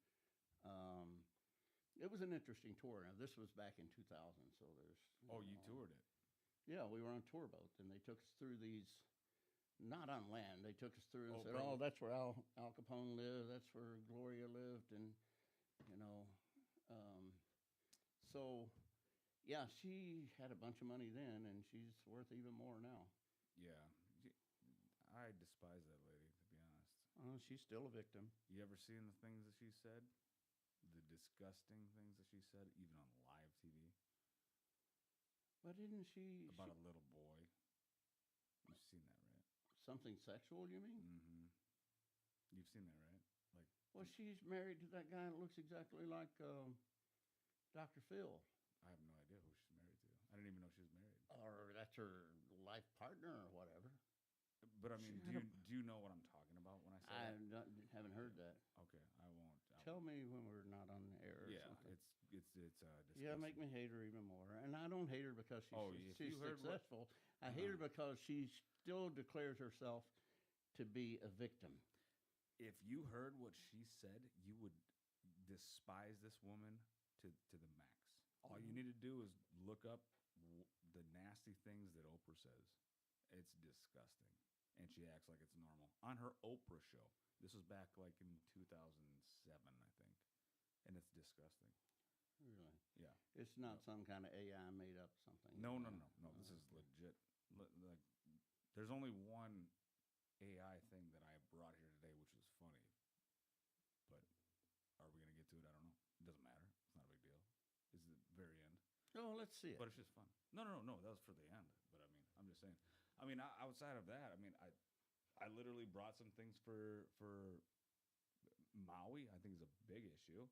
It was an interesting tour. Now, this was back in 2000, so there's... Oh, you toured it. Yeah, we were on a tour boat, and they took us through these, not on land, they took us through and Oh, said, bro. oh, that's where Al Capone lived, that's where Gloria lived, and, you know, so, yeah, she had a bunch of money then, and she's worth even more now. Yeah. I despise that lady, to be honest. Oh, she's still a victim. You ever seen the things that she said? The disgusting things that she said, even on live TV? But didn't she... About a little boy. You've seen that, right? Something sexual, you mean? Mm-hmm. You've seen that, right? Like, Well, she's married to that guy that looks exactly like Dr. Phil. I have no idea who she's married to. I didn't even know she was married. or that's her life partner or whatever. But I mean, do you know what I'm talking about when I say I that? haven't heard that. Okay, I won't. Tell me when we're not on the air. Or Yeah, something. it's Yeah, disgusting. make me hate her even more. And I don't hate her because Oh, if she's you heard what- successful. I hate her because she still declares herself to be a victim. If you heard what she said, you would despise this woman to the max. All you need to do is look up the nasty things that Oprah says. It's disgusting, and she acts like it's normal on her Oprah show. This was back like in 2007, I think, and it's disgusting. Really, Yeah. it's not some kind of AI made up something. No. This is legit. Like, there's only one AI thing that I brought here today, which was funny. But are we gonna get to it? I don't know. It doesn't matter. It's not a big deal. It's the very end. Oh, let's see it. But it's just fun. No. That was for the end. But I mean, I'm just saying. I mean, outside of that, I mean, I literally brought some things for Maui. I think is a big issue.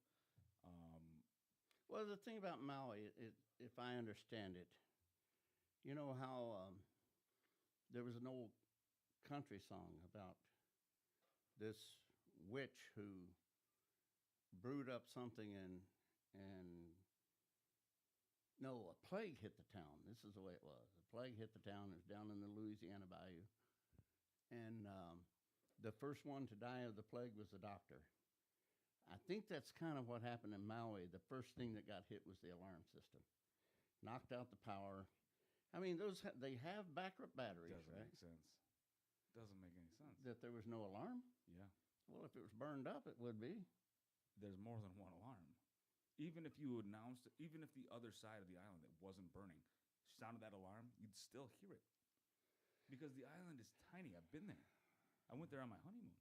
Well, the thing about Maui, if I understand it, you know how there was an old country song about this witch who brewed up something and no, a plague hit the town. This is the way it was. A plague hit the town. It was down in the Louisiana Bayou. And the first one to die of the plague was the doctor. I think that's kind of what happened in Maui. The first thing that got hit was the alarm system. Knocked out the power. I mean, they have backup batteries, Doesn't right? make sense. Doesn't make any sense. That there was no alarm? Yeah. Well, if it was burned up, it would be. There's more than one alarm. Even if you announced, even if the other side of the island that wasn't burning sounded that alarm, you'd still hear it. Because the island is tiny. I've been there. I went there on my honeymoon.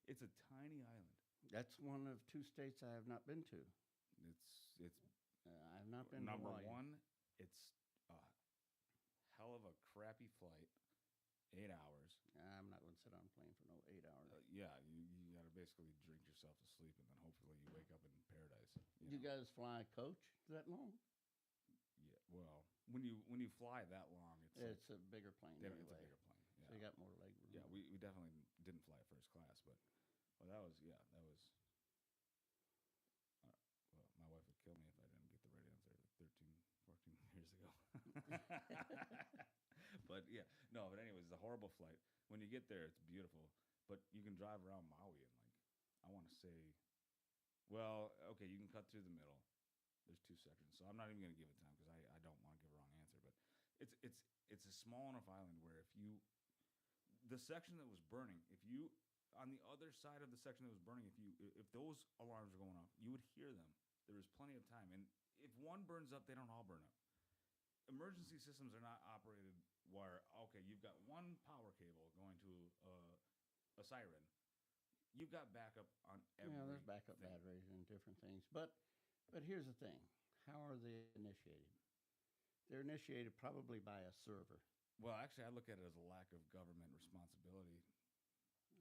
It's a tiny island. That's one of two states I have not been to. It's I have not been number to Hawaii. one. It's a hell of a crappy flight. 8 hours. I'm not going to sit on a plane for no 8 hours. Yeah, you got to basically drink yourself to sleep, and then hopefully you wake up in paradise. You guys fly coach that long? Yeah. Well, when you fly that long, It's a bigger plane anyway. It's a bigger plane. Yeah. So you got more leg room. Yeah, we definitely didn't fly first class, but that was. Well, my wife would kill me if I didn't get the right answer like 13, 14 years ago. But yeah, no. But anyways, it's a horrible flight. When you get there, it's beautiful, but you can drive around Maui and like, I want to say, well, okay, you can cut through the middle. There's two sections, so I'm not even going to give it time because I don't want to give a wrong answer. But it's a small enough island where the section that was burning, on the other side of the section that was burning, if those alarms were going off, you would hear them. There was plenty of time, and if one burns up, they don't all burn up. Emergency systems are not operated where, okay, you've got one power cable going to a siren. You've got backup on every. Yeah, there's backup batteries and different things. But here's the thing. How are they initiated? They're initiated probably by a server. Well, actually, I look at it as a lack of government responsibility.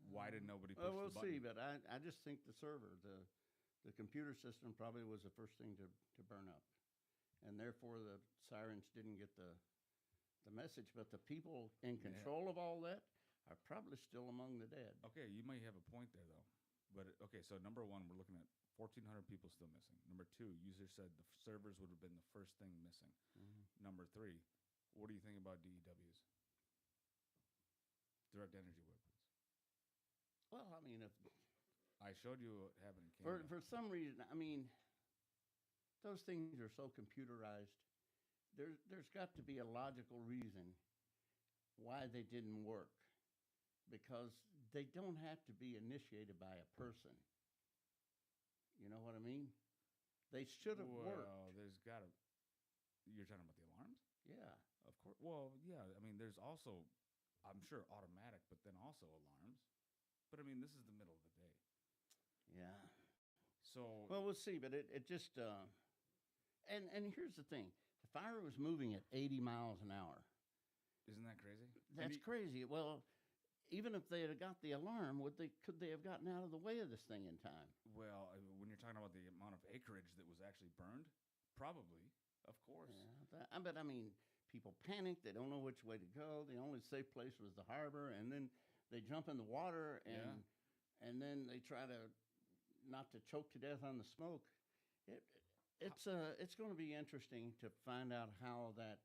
Why did nobody push Well, we'll the button? see, but I just think the server, the computer system probably was the first thing to burn up. And therefore the sirens didn't get the message. But the people in control of all that are probably still among the dead. Okay, you might have a point there, though. But, okay, so number one, we're looking at 1,400 people still missing. Number two, user said the servers would have been the first thing missing. Number three, what do you think about DEWs? Direct energy weapons. Well, I mean, if I showed you what happened in Canada. for some reason, I mean, those things are so computerized. There's got to be a logical reason why they didn't work, because they don't have to be initiated by a person. You know what I mean? They should have worked. Well, there's got to. You're talking about the alarms? Yeah. Of course. Well, yeah. I mean, there's also, I'm sure, automatic, but then also alarms. But I mean, this is the middle of the day. Yeah. So. Well, we'll see, but it just and here's the thing: the fire was moving at 80 miles an hour. Isn't that crazy? That's crazy. Well, even if they had got the alarm, could they have gotten out of the way of this thing in time? Well, when you're talking about the amount of acreage that was actually burned, probably. Of course. Yeah, but I mean, people panic. They don't know which way to go. The only safe place was the harbor, and then they jump in the water, and then they try to not to choke to death on the smoke. It, it's going to be interesting to find out how that.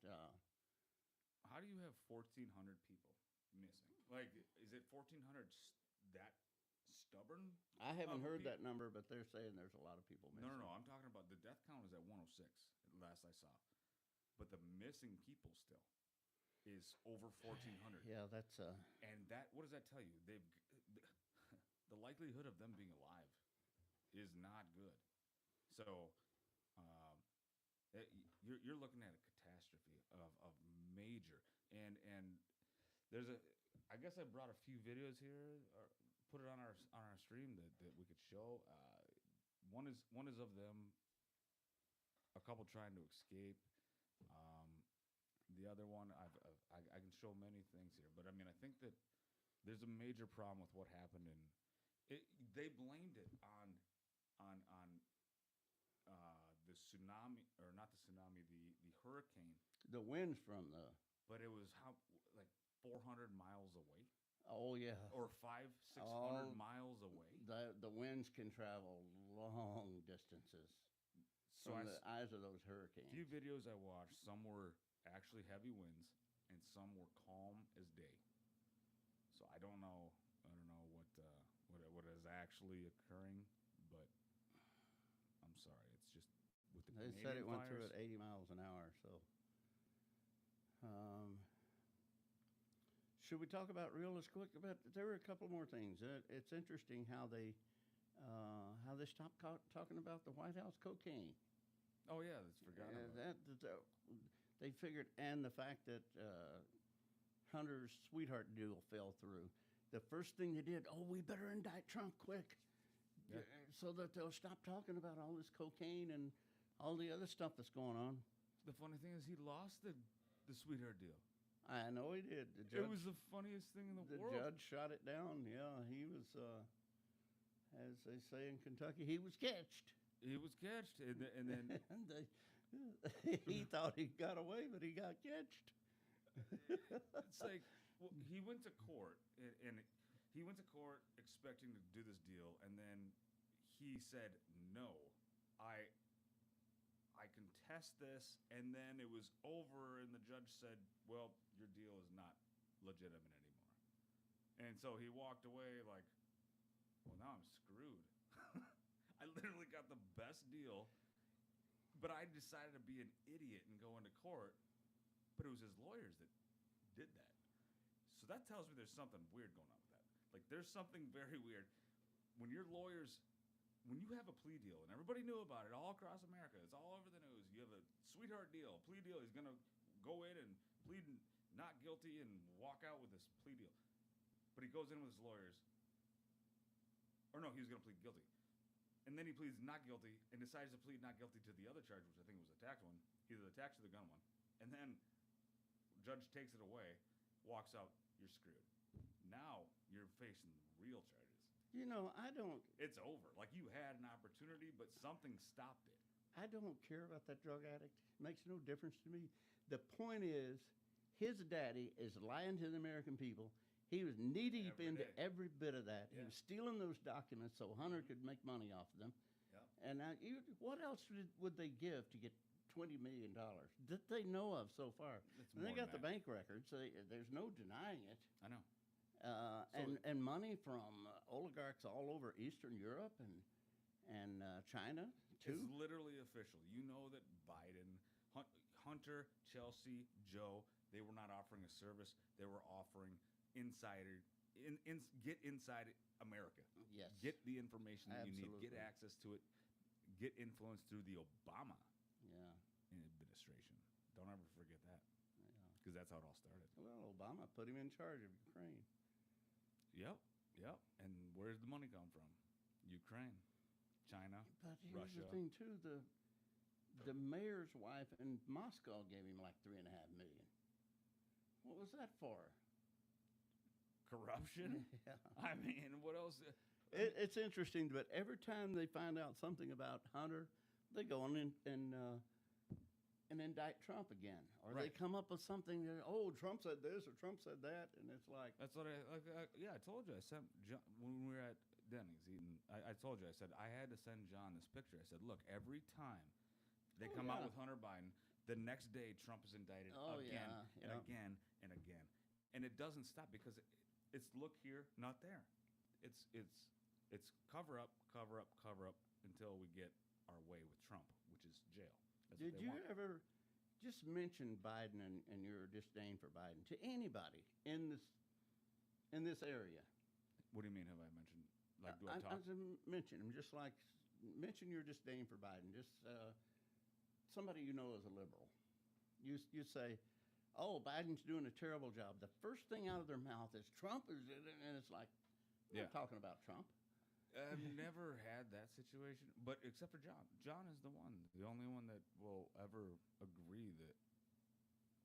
How do you have 1,400 people missing? Like, is it 1,400 that stubborn? I haven't heard people? that number, but they're saying there's a lot of people missing. No. I'm talking about the death count is at 106, last I saw. But the missing people still is over 1,400. Yeah, that's And that, what does that tell you? The likelihood of them being alive is not good. So, you're looking at a catastrophe of major. And there's I guess I brought a few videos here, or put it on our stream that we could show. One is of them, a couple trying to escape. The other one, I can show many things here, but I mean, I think that there's a major problem with what happened, and they blamed it on the tsunami, or not the tsunami, the hurricane. the winds from the. But it was like 400 miles away, Oh yeah. or 500-600 Oh, miles away. The winds can travel long distances So from the eyes of those hurricanes. few videos I watched, some were actually heavy winds, and some were calm as day. So I don't know what is actually occurring, but I'm sorry, it's just with the They Canadian said it went fires. through at 80 miles an hour. So, should we talk about REELUS quick? But there were a couple more things. It's interesting how they stopped talking about the White House cocaine. Oh yeah, that's forgotten about. They figured, and the fact that Hunter's sweetheart deal fell through. The first thing they did, we better indict Trump quick, Yeah. so that they'll stop talking about all this cocaine and all the other stuff that's going on. The funny thing is, he lost the sweetheart deal. I know he did. The judge, It was the funniest thing in the the world. judge shot it down. Yeah, he was, as they say in Kentucky, he was catched. He was catched, and then And he thought he got away, but he got catched. it's like, well, he went to court, and he went to court expecting to do this deal, and then he said, "No, I contest this," and then it was over, and the judge said, "Well, your deal is not legitimate anymore," and so he walked away like, "Well, now I'm screwed." I literally got the best deal, but I decided to be an idiot and go into court, but it was his lawyers that did that. So that tells me there's something weird going on with that. Like, there's something very weird. When your lawyers, when you have a plea deal, and everybody knew about it all across America, it's all over the news. You have a sweetheart deal, plea deal. He's going to go in and plead not guilty and walk out with this plea deal. But he goes in with his lawyers. Or no, he was going to plead guilty. And then he pleads not guilty and decides to plead not guilty to the other charge, which I think was the tax one, either the tax or the gun one. And then judge takes it away, walks out, you're screwed. Now you're facing real charges. You know, It's over. Like, you had an opportunity, but something stopped it. I don't care about that drug addict. Makes no difference to me. The point is, his daddy is lying to the American people. He was knee deep Every into day. every bit of that. He Yeah. was stealing those documents so Hunter could make money off of them. Yep. And now, what else would they give to get $20 million that they know of so far? It's And they more got than the that. bank records. There's no denying it. I know. And money from oligarchs all over Eastern Europe and China too. It's literally official. You know that Biden, Hunter, Chelsea, Joe, they were not offering a service. They were offering get inside America. Yes. Get the information that you need. Absolutely. Get access to it. Get influence through the Obama Yeah. administration. Don't ever forget that, Yeah. because that's how it all started. Well, Obama put him in charge of Ukraine. Yep. And where's the money come from? Ukraine, China, But here's Russia. the thing too: the mayor's wife in Moscow gave him like $3.5 million. What was that for? Corruption. Yeah. I mean, what else? It's interesting, but every time they find out something about Hunter, they go on and and indict Trump again, or Right. they come up with something that, oh, Trump said this or Trump said that, and it's like, That's what yeah, I told you. I sent John when we were at Denny's eating. I told you. I said I had to send John this picture. I said, look, every time they Oh, come out yeah. with Hunter Biden, the next day Trump is indicted Oh, again yeah, and yeah. again and again, and it doesn't stop because it's look here, not there. It's cover up, cover up, cover up until we get our way with Trump, which is jail. That's did what they you want. ever just mention Biden and your disdain for Biden to anybody in this area? What do you mean? Have I mentioned? Like, do I I talk? just mention him, just like mention your disdain for Biden. Just somebody you know is a liberal. You say, "Oh, Biden's doing a terrible job." The first thing out of their mouth is Trump is, and it's like, I'm not Yeah. talking about Trump. I've never had that situation, but except for John. John is the only one that will ever agree that.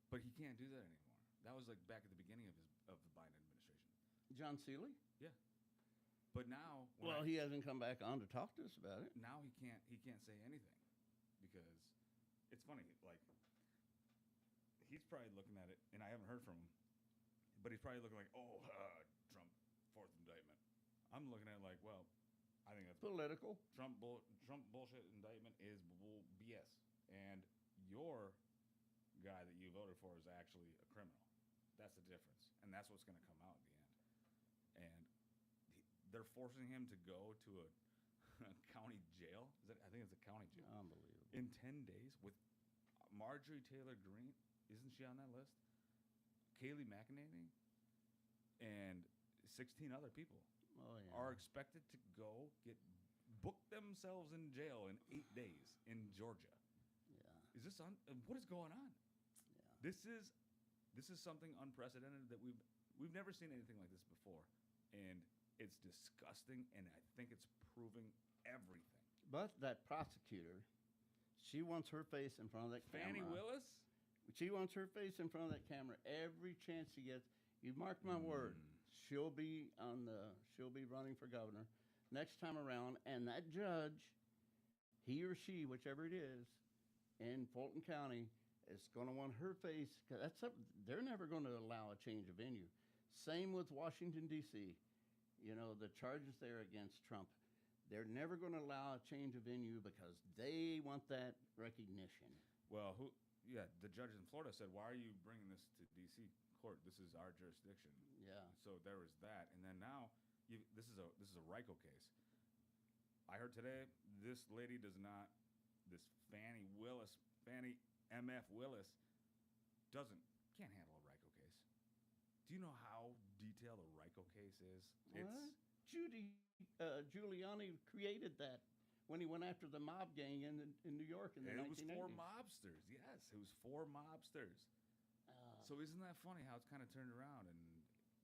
But he can't do that anymore. That was like back at the beginning of the Biden administration. John Seeley. Yeah. But now, Well, he hasn't come back on to talk to us about it. now he can't say anything because it's funny. Like he's probably looking at it, and I haven't heard from him, but he's probably looking like, oh, Trump fourth indictment. I'm looking at it like, well, I think that's Political. Trump bullshit indictment is BS, and your guy that you voted for is actually a criminal. That's the difference, and that's what's going to come out at the end. And they're forcing him to go to a county jail. I think it's a county jail Unbelievable. in 10 days with Marjorie Taylor Greene. Isn't she on that list? Kayleigh McEnany and 16 other people Oh yeah. are expected to go book themselves in jail in 8 days in Georgia. Yeah. Is this what is going on? Yeah. This is something unprecedented that we've never seen anything like this before, and it's disgusting. And I think it's proving everything. But that prosecutor, she wants her face in front of that Fannie camera. Willis. She wants her face in front of that camera every chance she gets. You mark my word, she'll be running for governor next time around, and that judge, he or she, whichever it is, in Fulton County, is going to want her face. 'Cause they're never going to allow a change of venue. Same with Washington D.C. You know, the charges there against Trump, they're never going to allow a change of venue because they want that recognition. Well, the judge in Florida said, "Why are you bringing this to D.C. court? This is our jurisdiction." Yeah. So there was that, and then now this is a RICO case. I heard today this lady this Fannie MF Willis can't handle a RICO case. Do you know how detailed a RICO case is? What? Giuliani created that when he went after the mob gang in New York in the It was 1980s. four mobsters. Yes, it was four mobsters. So isn't that funny how it's kind of turned around and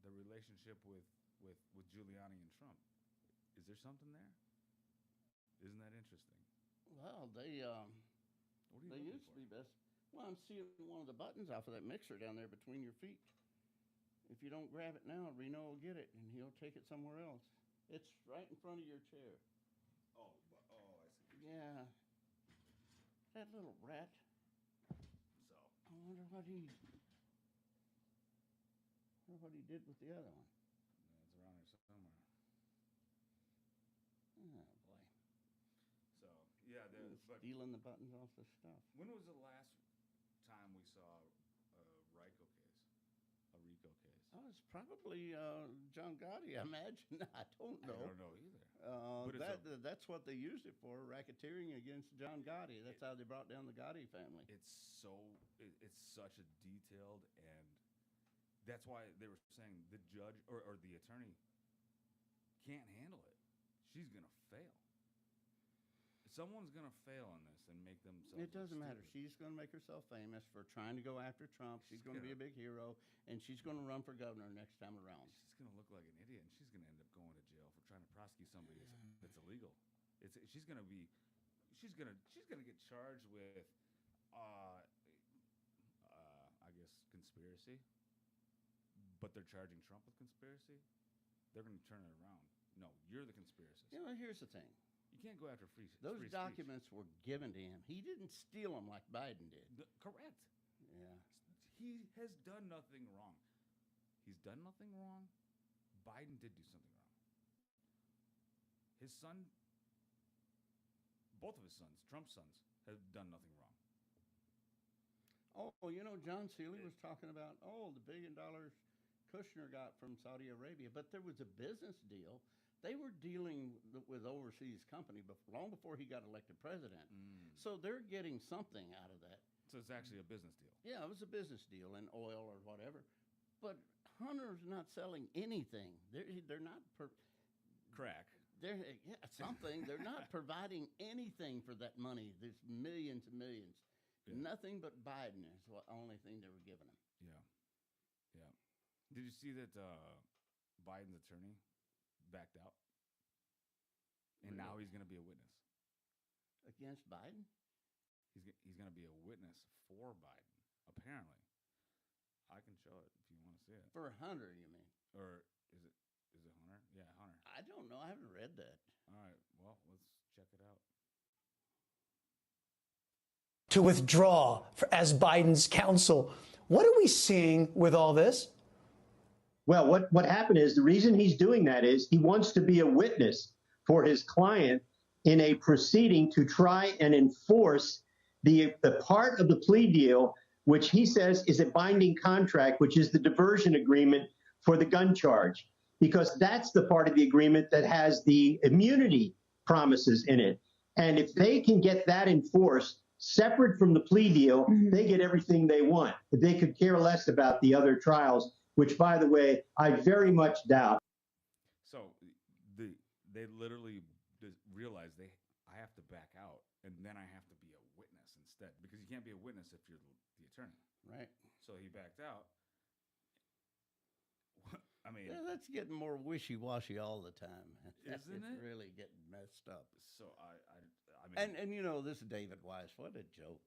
the relationship with Giuliani and Trump? Is there something there? Isn't that interesting? Well, they What are you looking used to for? be best. Well, I'm seeing one of the buttons off of that mixer down there between your feet. If you don't grab it now, Reno will get it and he'll take it somewhere else. It's right in front of your chair. Oh, I see. Yeah. That little rat. So I wonder what he did with the other one. it's around here somewhere. Oh boy. So yeah, Stealing the buttons off the stuff. when was the last time we saw a RICO case? A RICO case? Oh, it's probably John Gotti, I imagine. I don't know. I don't know either. But it's That's what they used it for, racketeering against John Gotti. That's how they brought down the Gotti family. It's such a detailed, and that's why they were saying the judge or the attorney can't handle it. She's gonna fail. Someone's gonna fail on this and make themselves. It doesn't matter. stupid. She's going to make herself famous for trying to go after Trump. She's She's going to be a gonna- big hero, and she's going to run for governor next time around. She's gonna look like an idiot, and she's gonna end up going to jail for trying to prosecute somebody that's illegal. She's gonna get charged with, I guess conspiracy. But they're charging Trump with conspiracy. They're gonna turn it around. No, you're the conspiracist. You know, here's the thing. You You can't go after free. Those free documents were given to him. He didn't steal them like Biden did. Correct. Yeah. He has done nothing wrong. He's done nothing wrong. Biden did do something wrong. His son, both of his sons, Trump's sons, have done nothing wrong. Oh, you know, John Seeley was talking about, the $1 billion Kushner got from Saudi Arabia, but there was a business deal. They were dealing with overseas company long before he got elected president. So they're getting something out of that. So it's actually a business deal. Yeah, it was a business deal in oil or whatever. But Hunter's not selling anything. They're not Crack. something. They're not providing anything for that money. There's millions and millions. Yeah. Nothing but Biden is the only thing they were giving him. Yeah. Yeah. Did you see that Biden's attorney backed out? And now he's going to be a witness. Against Biden? He's going to be a witness for Biden, apparently. I can show it if you want to see it. For Hunter, you mean? Or is it Hunter? Yeah, Hunter. I don't know. I haven't read that. All right. Well, let's check it out. To withdraw as Biden's counsel. What are we seeing with all this? Well, what happened is the reason he's doing that is he wants to be a witness for his client in a proceeding to try and enforce the part of the plea deal, which he says is a binding contract, which is the diversion agreement for the gun charge, because that's the part of the agreement that has the immunity promises in it. And if they can get that enforced, separate from the plea deal, they get everything they want. They could care less about the other trials, which, by the way, I very much doubt. So they literally realize I have to back out, and then I have to be a witness instead, because you can't be a witness if you're the attorney. Right. So he backed out. I mean, Yeah, that's getting more wishy-washy all the time. Isn't it's it? really getting messed up. so I mean, And you know, this is David Weiss. What a joke.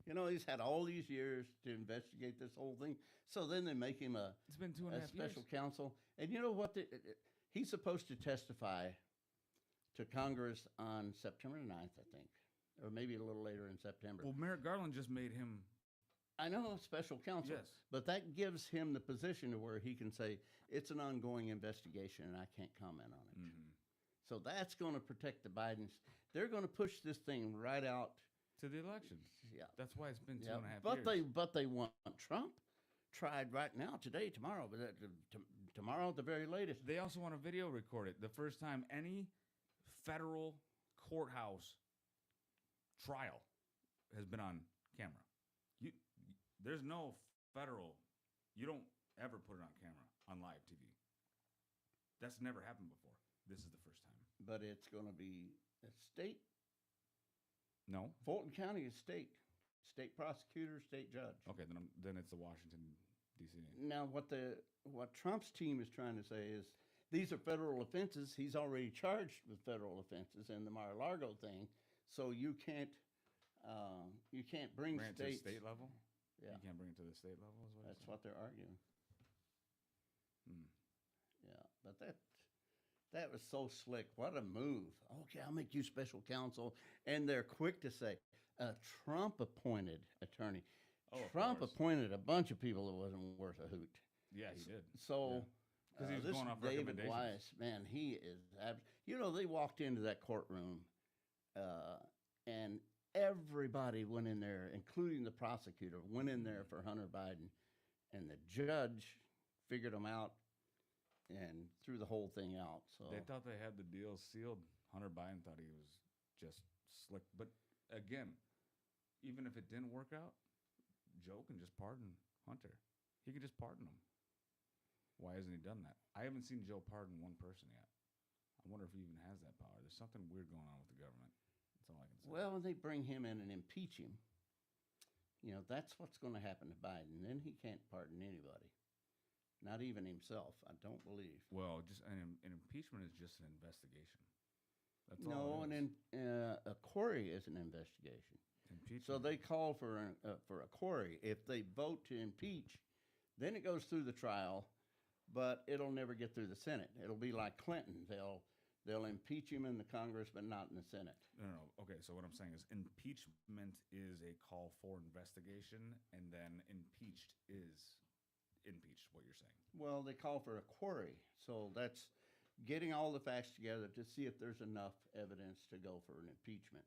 You know, he's had all these years to investigate this whole thing. So then they make him it's been 2.5 years. special counsel. And you know what? He's supposed to testify to Congress on September 9th, I think, or maybe a little later in September. Well, Merrick Garland just made him. I know, special counsel. Yes. But that gives him the position to where he can say, it's an ongoing investigation and I can't comment on it. Mm-hmm. So that's going to protect the Bidens. They're going to push this thing right out. To the elections. Yeah. That's why it's been 2.5 But years. they want Trump tried right now, today, tomorrow, but tomorrow at the very latest. They also want to video record it. The first time any federal courthouse trial has been on camera. There's no federal. You don't ever put it on camera on live TV. That's never happened before. This is the first time. But it's going to be a state. No. Fulton County is state. State prosecutor, state judge. Okay, then it's the Washington D.C. Now, what Trump's team is trying to say is these are federal offenses. He's already charged with federal offenses in the Mar-a-Lago thing, so you can't bring Bring it to the states. state level. Yeah, You can't bring it to the state level. Is what that's what they're arguing. Hmm. Yeah, but that was so slick. What a move. Okay, I'll make you special counsel. And they're quick to say, a Trump-appointed attorney. Oh, of Trump course. appointed a bunch of people that wasn't worth a hoot. Yeah, he did. So, 'Cause he was this going off David recommendations. Weiss, man, he is, you know, they walked into that courtroom and everybody went in there, including the prosecutor, went in there for Hunter Biden. And the judge figured them out and threw the whole thing out. So They thought they had the deal sealed. Hunter Biden thought he was just slick. But again, even if it didn't work out, Joe can just pardon Hunter. He can just pardon him. Why hasn't he done that? I haven't seen Joe pardon one person yet. I wonder if he even has that power. There's something weird going on with the government. That's all I can say. well, when they bring him in and impeach him, you know, that's what's going to happen to Biden. Then he can't pardon anybody, not even himself, I don't believe. Well, just an impeachment is just an investigation. That's No, all. and then a query is an investigation. Impeachment. So they call for a query. If they vote to impeach, then it goes through the trial, but it'll never get through the Senate. It'll be like Clinton. They'll impeach him in the Congress, but not in the Senate. No. Okay, so what I'm saying is impeachment is a call for investigation, and then impeached is impeached, what you're saying. Well, they call for a query. So that's getting all the facts together to see if there's enough evidence to go for an impeachment.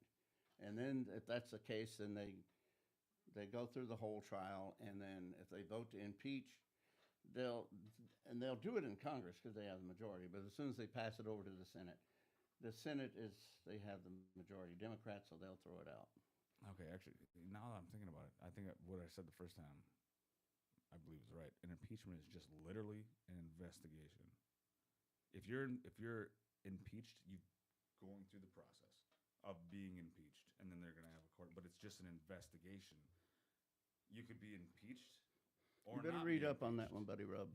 And then if that's the case, then they go through the whole trial, and then if they vote to impeach, they'll do it in Congress because they have the majority. But as soon as they pass it over to the Senate they have the majority Democrats, so they'll throw it out. Okay, actually, now that I'm thinking about it, I think what I said the first time, I believe is right. An impeachment is just literally an investigation. If you're impeached, you going through the process of being impeached, and then they're going to have a court. But it's just an investigation. You could be impeached, or You better not read be up on that impeached. one, Buddy Rub.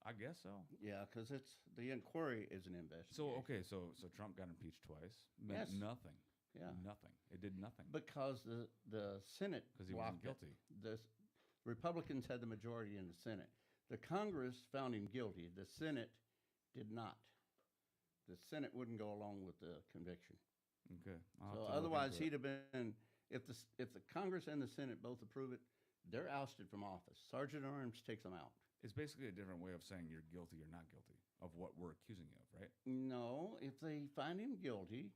I guess so. Yeah, because the inquiry is an investigation. So okay, so Trump got impeached twice. Meant Yes. nothing. Yeah. Nothing. It did nothing. Because the Senate 'Cause he wasn't blocked it. guilty. The Republicans had the majority in the Senate. The Congress found him guilty. The Senate did not. The Senate wouldn't go along with the conviction. Okay. So otherwise, he'd have been if the Congress and the Senate both approve it, they're ousted from office. Sergeant at Arms takes them out. It's basically a different way of saying you're guilty or not guilty of what we're accusing you of, right? No, if they find him guilty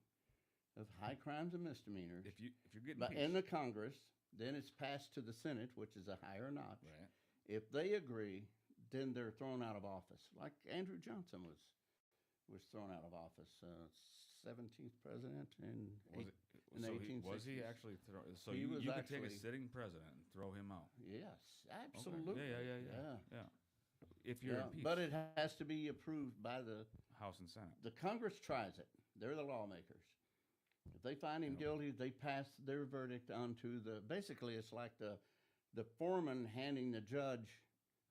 of high crimes and misdemeanors, If you're getting but impeached, in the Congress, then it's passed to the Senate, which is a higher notch. right? If they agree, then they're thrown out of office. Like Andrew Johnson was thrown out of office, 17th president in the So 1860s. was he actually thrown? So He you was could take a actually- sitting president and throw him out. Yes, Okay. absolutely. Yeah. If you're impeached, But it has to be approved by the House and Senate. Congress tries it. They're the lawmakers. If they find him guilty, they pass their verdict onto basically it's like the foreman handing the judge,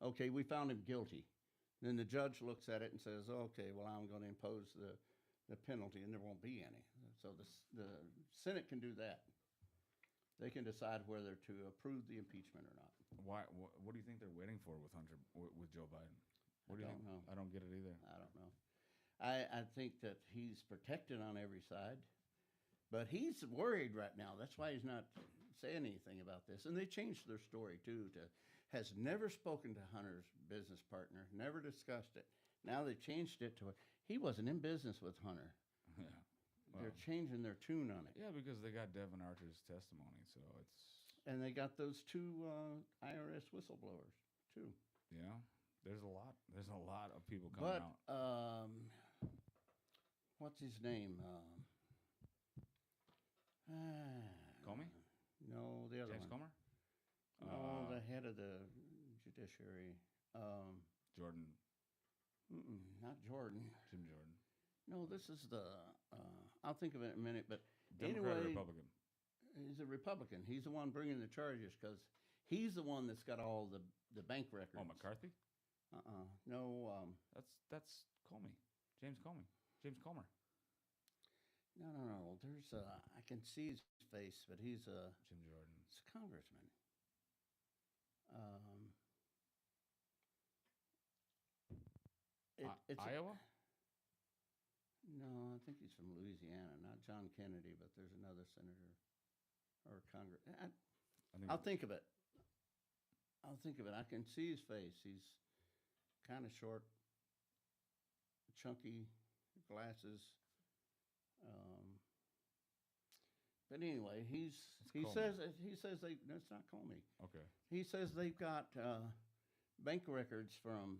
okay, we found him guilty. Then the judge looks at it and says, okay, well, I'm going to impose the penalty, and there won't be any. So the Senate can do that. They can decide whether to approve the impeachment or not. Why? What do you think they're waiting for with with Joe Biden? What do you don't think? know. I don't get it either. I don't know. I think that he's protected on every side, but he's worried right now. That's why he's not saying anything about this. And they changed their story too. Has never spoken to Hunter's business partner, never discussed it. Now they changed it to he wasn't in business with Hunter. Yeah. They're changing their tune on it. Yeah, because they got Devin Archer's testimony, so it's And they got those two IRS whistleblowers too. yeah. There's a lot. There's a lot of people coming But out. what's his name? Comey? No, the other James one. Comer? No, the head of the judiciary. Jordan. Not Jordan. Jim Jordan. No, this is the. I'll think of it in a minute. But Democrat or anyway, Republican? he's a Republican. He's the one bringing the charges because he's the one that's got all the bank records. Oh, McCarthy? No. That's Comey. James Comey. James Comer. No. There's I can see his face, but he's a Jim Jordan. congressman. It's Iowa? No, I think he's from Louisiana. Not John Kennedy, but there's another senator or Congress. I think I'll think of it. I can see his face. He's kind of short, chunky, glasses. But anyway, he Comey. says that's not Comey. Okay. He says they've got bank records from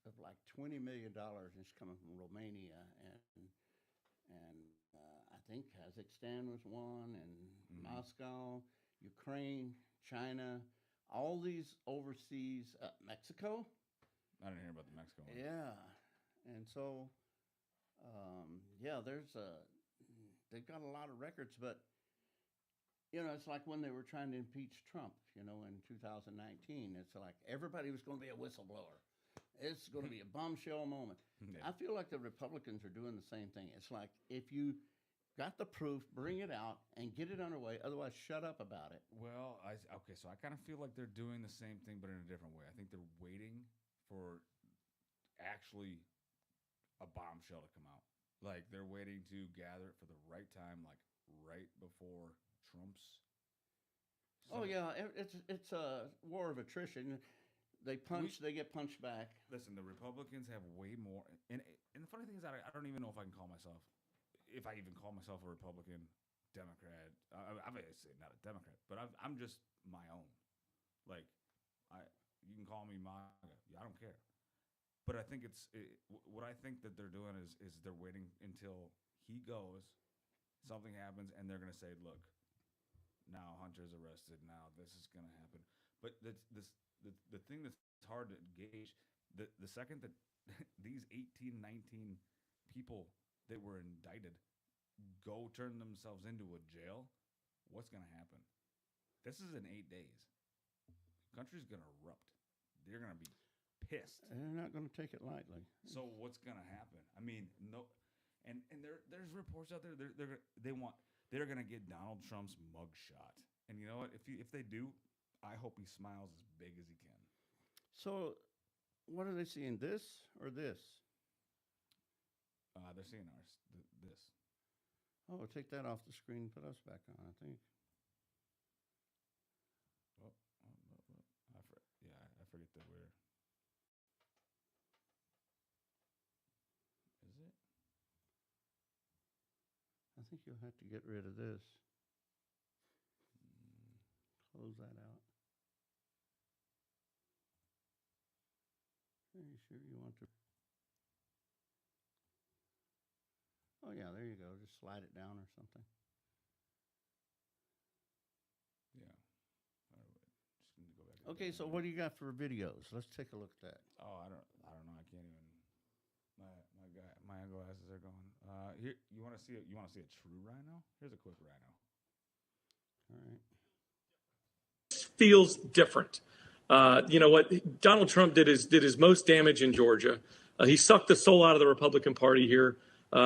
of like $20 million, and it's coming from Romania and I think Kazakhstan was one, and Moscow, Ukraine, China, all these overseas, Mexico. I didn't hear about the Mexico one. Yeah, and so they've got a lot of records, but it's like when they were trying to impeach Trump, in 2019. It's like everybody was going to be a whistleblower. It's going to be a bombshell moment. Yeah. I feel like the Republicans are doing the same thing. It's like if you got the proof, bring it out and get it underway. Otherwise, shut up about it. Well, so I kind of feel like they're doing the same thing, but in a different way. I think they're waiting for actually a bombshell to come out. Like they're waiting to gather it for the right time, like right before Trump's. Oh yeah, it's a war of attrition. They punch, they get punched back. Listen, the Republicans have way more, and the funny thing is that I don't even know if I can call myself, if I even call myself a Republican, Democrat. I'm not a Democrat, but I'm just my own. Like, you can call me MAGA. I don't care. But I think what I think that they're doing is they're waiting until he goes, something happens, and they're gonna say, look, now Hunter's arrested. Now this is gonna happen. But the thing that's hard to gauge, the second that these 18, 19 people that were indicted go turn themselves into a jail, what's going to happen? This is in 8 days. The country's going to erupt. They're going to be pissed. And they're not going to take it lightly. So what's going to happen? I mean, no, and there's reports out there. They're going to get Donald Trump's mugshot. And you know what? If they do, I hope he smiles as big as he can. So, what are they seeing? This or this? They're seeing this. Oh, take that off the screen and put us back on, I think. I forget that we're. Is it? I think you'll have to get rid of this. Close that out. Are you sure you want to? Oh, yeah, there you go. Just slide it down or something. Yeah. All right, just need to go back. Okay, so what do you got for videos? Let's take a look at that. Oh, I don't know. I can't even. My glasses are going. Here, you want to see it? You want to see a true rhino? Here's a quick rhino. All right. Feels different. You know what? Donald Trump did his most damage in Georgia. He sucked the soul out of the Republican Party here.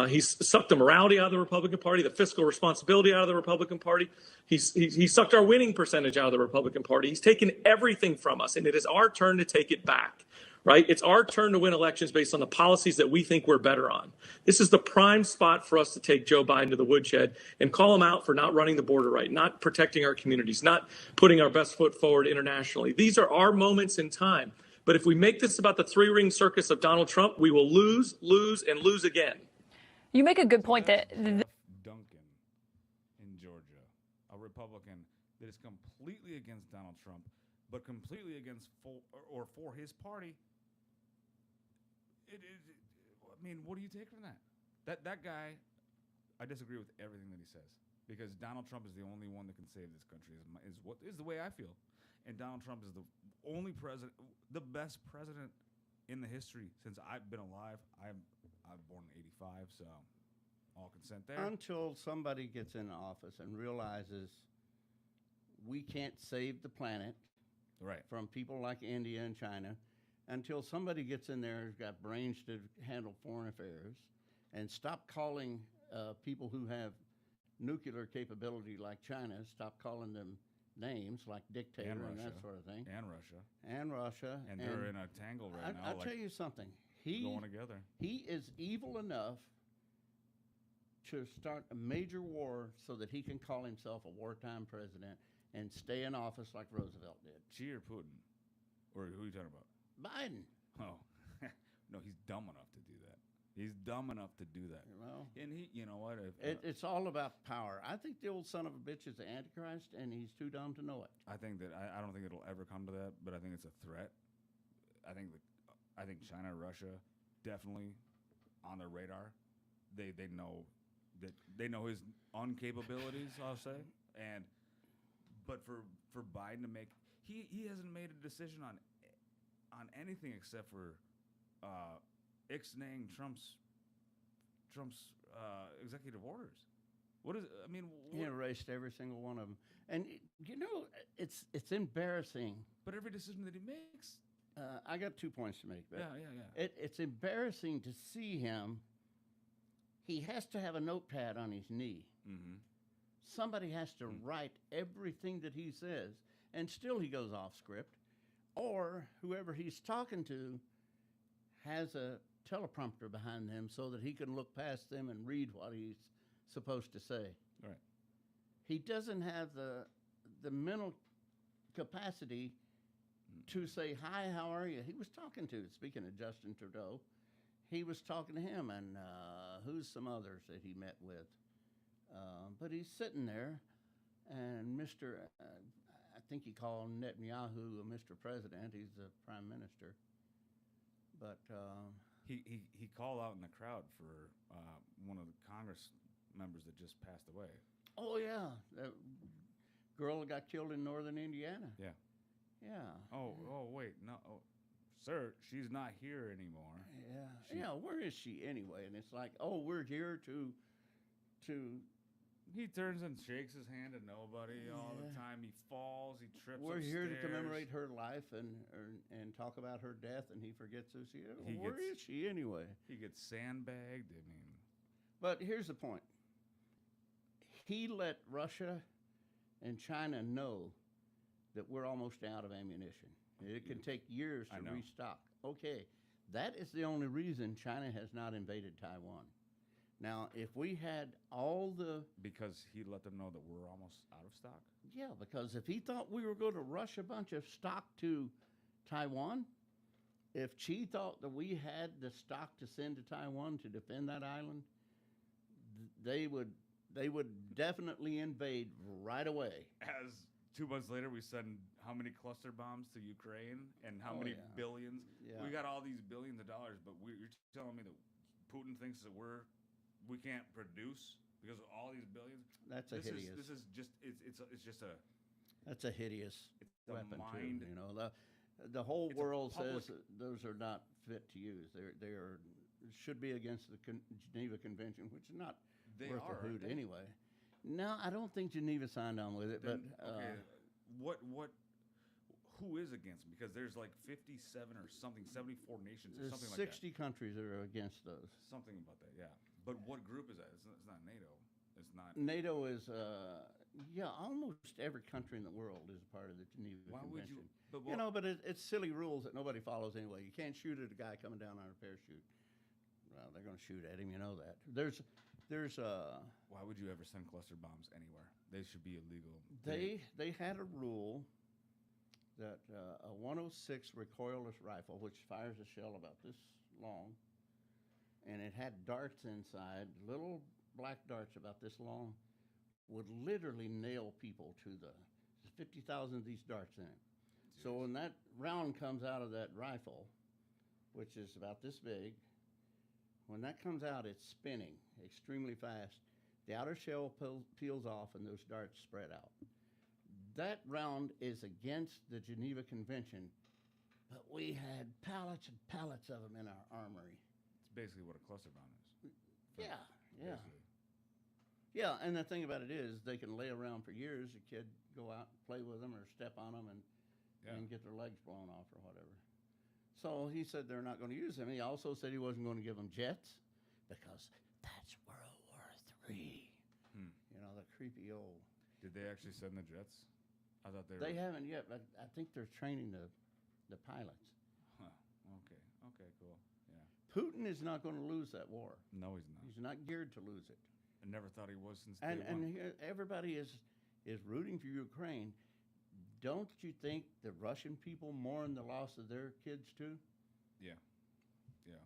He's sucked the morality out of the Republican Party, the fiscal responsibility out of the Republican Party. He sucked our winning percentage out of the Republican Party. He's taken everything from us, and it is our turn to take it back. Right? It's our turn to win elections based on the policies that we think we're better on. This is the prime spot for us to take Joe Biden to the woodshed and call him out for not running the border right, not protecting our communities, not putting our best foot forward internationally. These are our moments in time. But if we make this about the three-ring circus of Donald Trump, we will lose, and lose again. You make a good point that Duncan in Georgia, a Republican that is completely against Donald Trump, but completely against for his party. I mean, what do you take from that? That guy, I disagree with everything that he says because Donald Trump is the only one that can save this country. Is the way I feel, and Donald Trump is the only president, the best president in the history since I've been alive. I'm born in '85, so all consent there. Until somebody gets in office and realizes we can't save the planet from people like India and China, until somebody gets in there who's got brains to handle foreign affairs and stop calling people who have nuclear capability like China, stop calling them names like dictator and that sort of thing. And Russia. And they're in a tangle right now. I'll tell you something. Going together. He is evil enough to start a major war so that he can call himself a wartime president and stay in office like Roosevelt did. Xi or Putin? Or who are you talking about? Biden. Oh, no, he's dumb enough to do that. He's dumb enough to do that. Well, and you know what? It's all about power. I think the old son of a bitch is the Antichrist, and he's too dumb to know it. I think that I don't think it'll ever come to that, but I think it's a threat. I think China, Russia, definitely on their radar. They know that they know his uncapabilities. I'll say, but for Biden to make he hasn't made a decision on anything except for ixnaying Trump's executive orders. What is? I mean, he erased every single one of them, and you know it's embarrassing. But every decision that he makes, I got 2 points to make. But yeah. It's embarrassing to see him. He has to have a notepad on his knee. Mm-hmm. Somebody has to write everything that he says, and still he goes off script. Or whoever he's talking to has a teleprompter behind him so that he can look past them and read what he's supposed to say. Right. He doesn't have the mental capacity to say, "Hi, how are you?" He was talking to, speaking of Justin Trudeau, he was talking to him and who's some others that he met with. But he's sitting there, and I think he called Netanyahu Mr. President. He's the prime minister. But He called out in the crowd for one of the Congress members that just passed away. oh yeah, that girl that got killed in northern Indiana. Yeah. Yeah. Oh, wait, no, sir, she's not here anymore. Yeah. Yeah. Where is she anyway? And it's like, oh, we're here to. He turns and shakes his hand to nobody all the Yeah. time. He falls. He trips. We're here to upstairs. commemorate her life and talk about her death, and he forgets who she is. He Where is gets- she anyway? He gets sandbagged. I mean, But here's the point. He let Russia and China know that we're almost out of ammunition. It can take years I to know. restock. Okay, that is the only reason China has not invaded Taiwan. Now, if we had all the because he let them know that we're almost out of stock. Yeah, because if he thought we were going to rush a bunch of stock to Taiwan, if Xi thought that we had the stock to send to Taiwan to defend that island, they would definitely invade right away. As 2 months later, we send how many cluster bombs to Ukraine and how Oh, many yeah. billions? Yeah. We got all these billions of dollars, but you're telling me that Putin thinks that we can't produce because of all these billions? That's hideous. This is just it's just a That's a hideous It's a weapon mind- too. You know, the whole It's a world public- says that those are not fit to use. They are should be against the Geneva Convention, which is not They worth are, a hoot aren't they? anyway. No, I don't think Geneva signed on with it. Then, but okay, who is against them? Because there's like 57 or something, 74 nations or there's something 60 countries that are against those. like that. Something about that, yeah. But what group is that? It's not NATO. It's not. NATO is, almost every country in the world is a part of the Geneva Why would you? Convention. But You know, but it's silly rules that nobody follows anyway. You can't shoot at a guy coming down on a parachute. Well, they're going to shoot at him. You know that. There's why would you ever send cluster bombs anywhere? They should be illegal. they had a rule that a 106 recoilless rifle, which fires a shell about this long, and it had darts inside, little black darts about this long, would literally nail people to the 50,000 of these darts in it. So when that round comes out of that rifle, which is about this big, when that comes out, it's spinning extremely fast. The outer shell peels off and those darts spread out. That round is against the Geneva Convention, but we had pallets and pallets of them in our armory. It's basically what a cluster bomb is. Yeah, yeah. Basically. Yeah, and the thing about it is they can lay around for years. A kid go out, play with them, or step on them and get their legs blown off or whatever. So he said they're not going to use them. He also said he wasn't going to give them jets because that's World War III. You know, the creepy old. Did they actually send the jets? I thought they. They were, haven't yet, but I think they're training the pilots. Huh. Okay. Okay. Cool. Yeah. Putin is not going to lose that war. No, he's not. He's not geared to lose it. I never thought he was since And day one. here, everybody is rooting for Ukraine. Don't you think the Russian people mourn the loss of their kids too? Yeah. Yeah.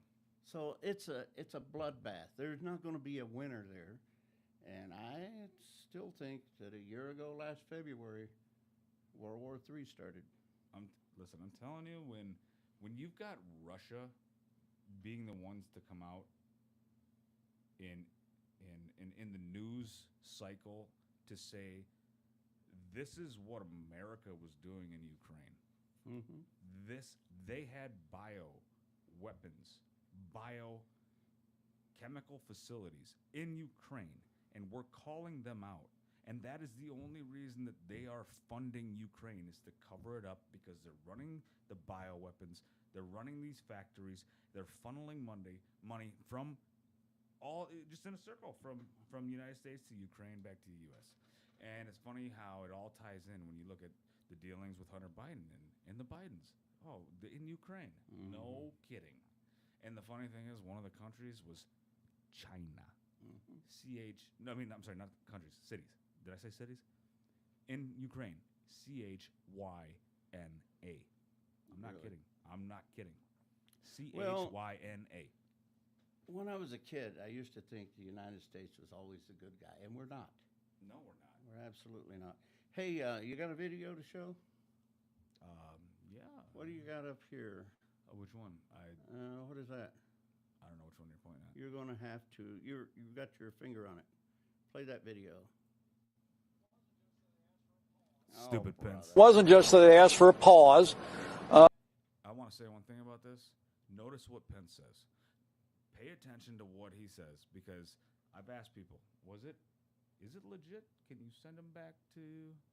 So it's a bloodbath. There's not going to be a winner there. And I still think that a year ago, last February, World War III started. Listen, I'm telling you, when you've got Russia being the ones to come out in the news cycle to say this is what America was doing in Ukraine. Mm-hmm. They had bio weapons, chemical facilities in Ukraine, and we're calling them out. And that is the only reason that they are funding Ukraine is to cover it up because they're running the bioweapons, they're running these factories, they're funneling money from all just in a circle from the United States to Ukraine back to the U.S. And it's funny how it all ties in when you look at the dealings with Hunter Biden and the Bidens. Oh, in Ukraine. Mm-hmm. No kidding. And the funny thing is, one of the countries was China. No, I mean, I'm sorry, not countries, cities. Did I say cities? In Ukraine, Chyna. I'm not kidding. I'm not kidding. Well, Chyna. when I was a kid, I used to think the United States was always the good guy, and we're not. No, we're not. We're absolutely not. Hey, you got a video to show? Yeah. What do you got up here? Which one? What is that? I don't know which one you're pointing at. You're going to have to. You've got your finger on it. Play that video. Stupid Oh, Pence. Wasn't just that they asked for a pause. I want to say one thing about this. Notice what Pence says. Pay attention to what he says, because I've asked people, is it legit? Can you send them back to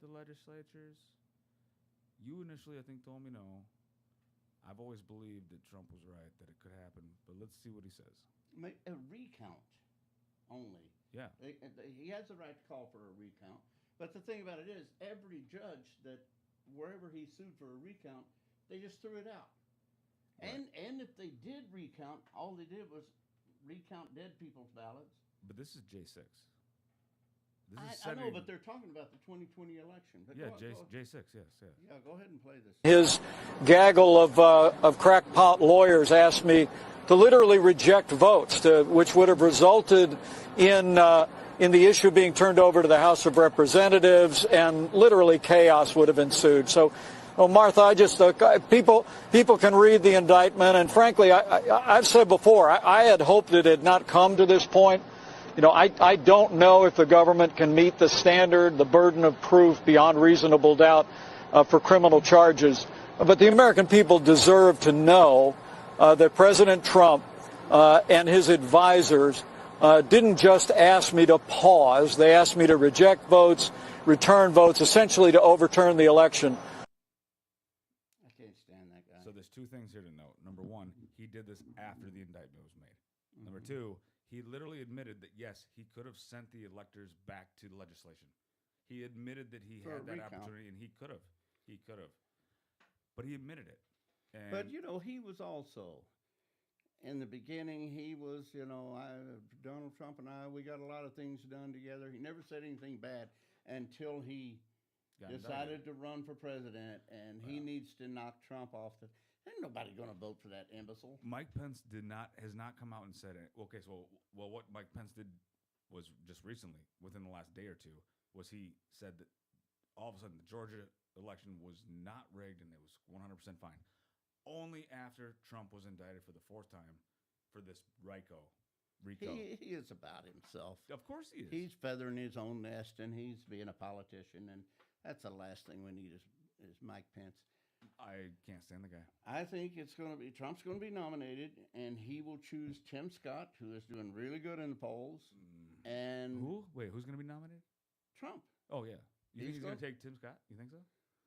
the legislatures? You initially, I think, told me no. I've always believed that Trump was right, that it could happen, but let's see what he says. Make a recount only. Yeah. He has the right to call for a recount. But the thing about it is, every judge that wherever he sued for a recount, they just threw it out. Right. And if they did recount, all they did was recount dead people's ballots. But this is J6. I know, but they're talking about the 2020 election. But Yeah, go, J6, yes. yeah, go ahead and play this. His gaggle of crackpot lawyers asked me to literally reject votes, which would have resulted in the issue being turned over to the House of Representatives, and literally chaos would have ensued. So, Martha, I just people can read the indictment, and frankly, I've said before, I had hoped it had not come to this point. You know, I don't know if the government can meet the standard, the burden of proof beyond reasonable doubt for criminal charges. But the American people deserve to know that President Trump and his advisors didn't just ask me to pause. They asked me to reject votes, return votes, essentially to overturn the election. I can't stand that guy. So there's two things here to note. Number one, he did this after the indictment was made. Number two, he literally admitted that, yes, he could have sent the electors back to the legislation. He admitted that he For had a that recount. opportunity, and he could have. But he admitted it. And But, you know, he was also, in the beginning, he was, Donald Trump and we got a lot of things done together. He never said anything bad until he got decided indicted. to run for president, and he needs to knock Trump off the. Ain't nobody going to vote for that imbecile. Mike Pence has not come out and said it. Okay, so what Mike Pence did was just recently, within the last day or two, was he said that all of a sudden the Georgia election was not rigged and it was 100% fine. Only after Trump was indicted for the fourth time for this RICO. He is about himself. Of course he is. He's feathering his own nest, and he's being a politician, and that's the last thing we need is Mike Pence. I can't stand the guy. I think Trump's going to be nominated, and he will choose Tim Scott, who is doing really good in the polls. And Who? Wait, who's going to be nominated? Trump. Oh, yeah. You think He's he's going going- to take Tim Scott? You think so?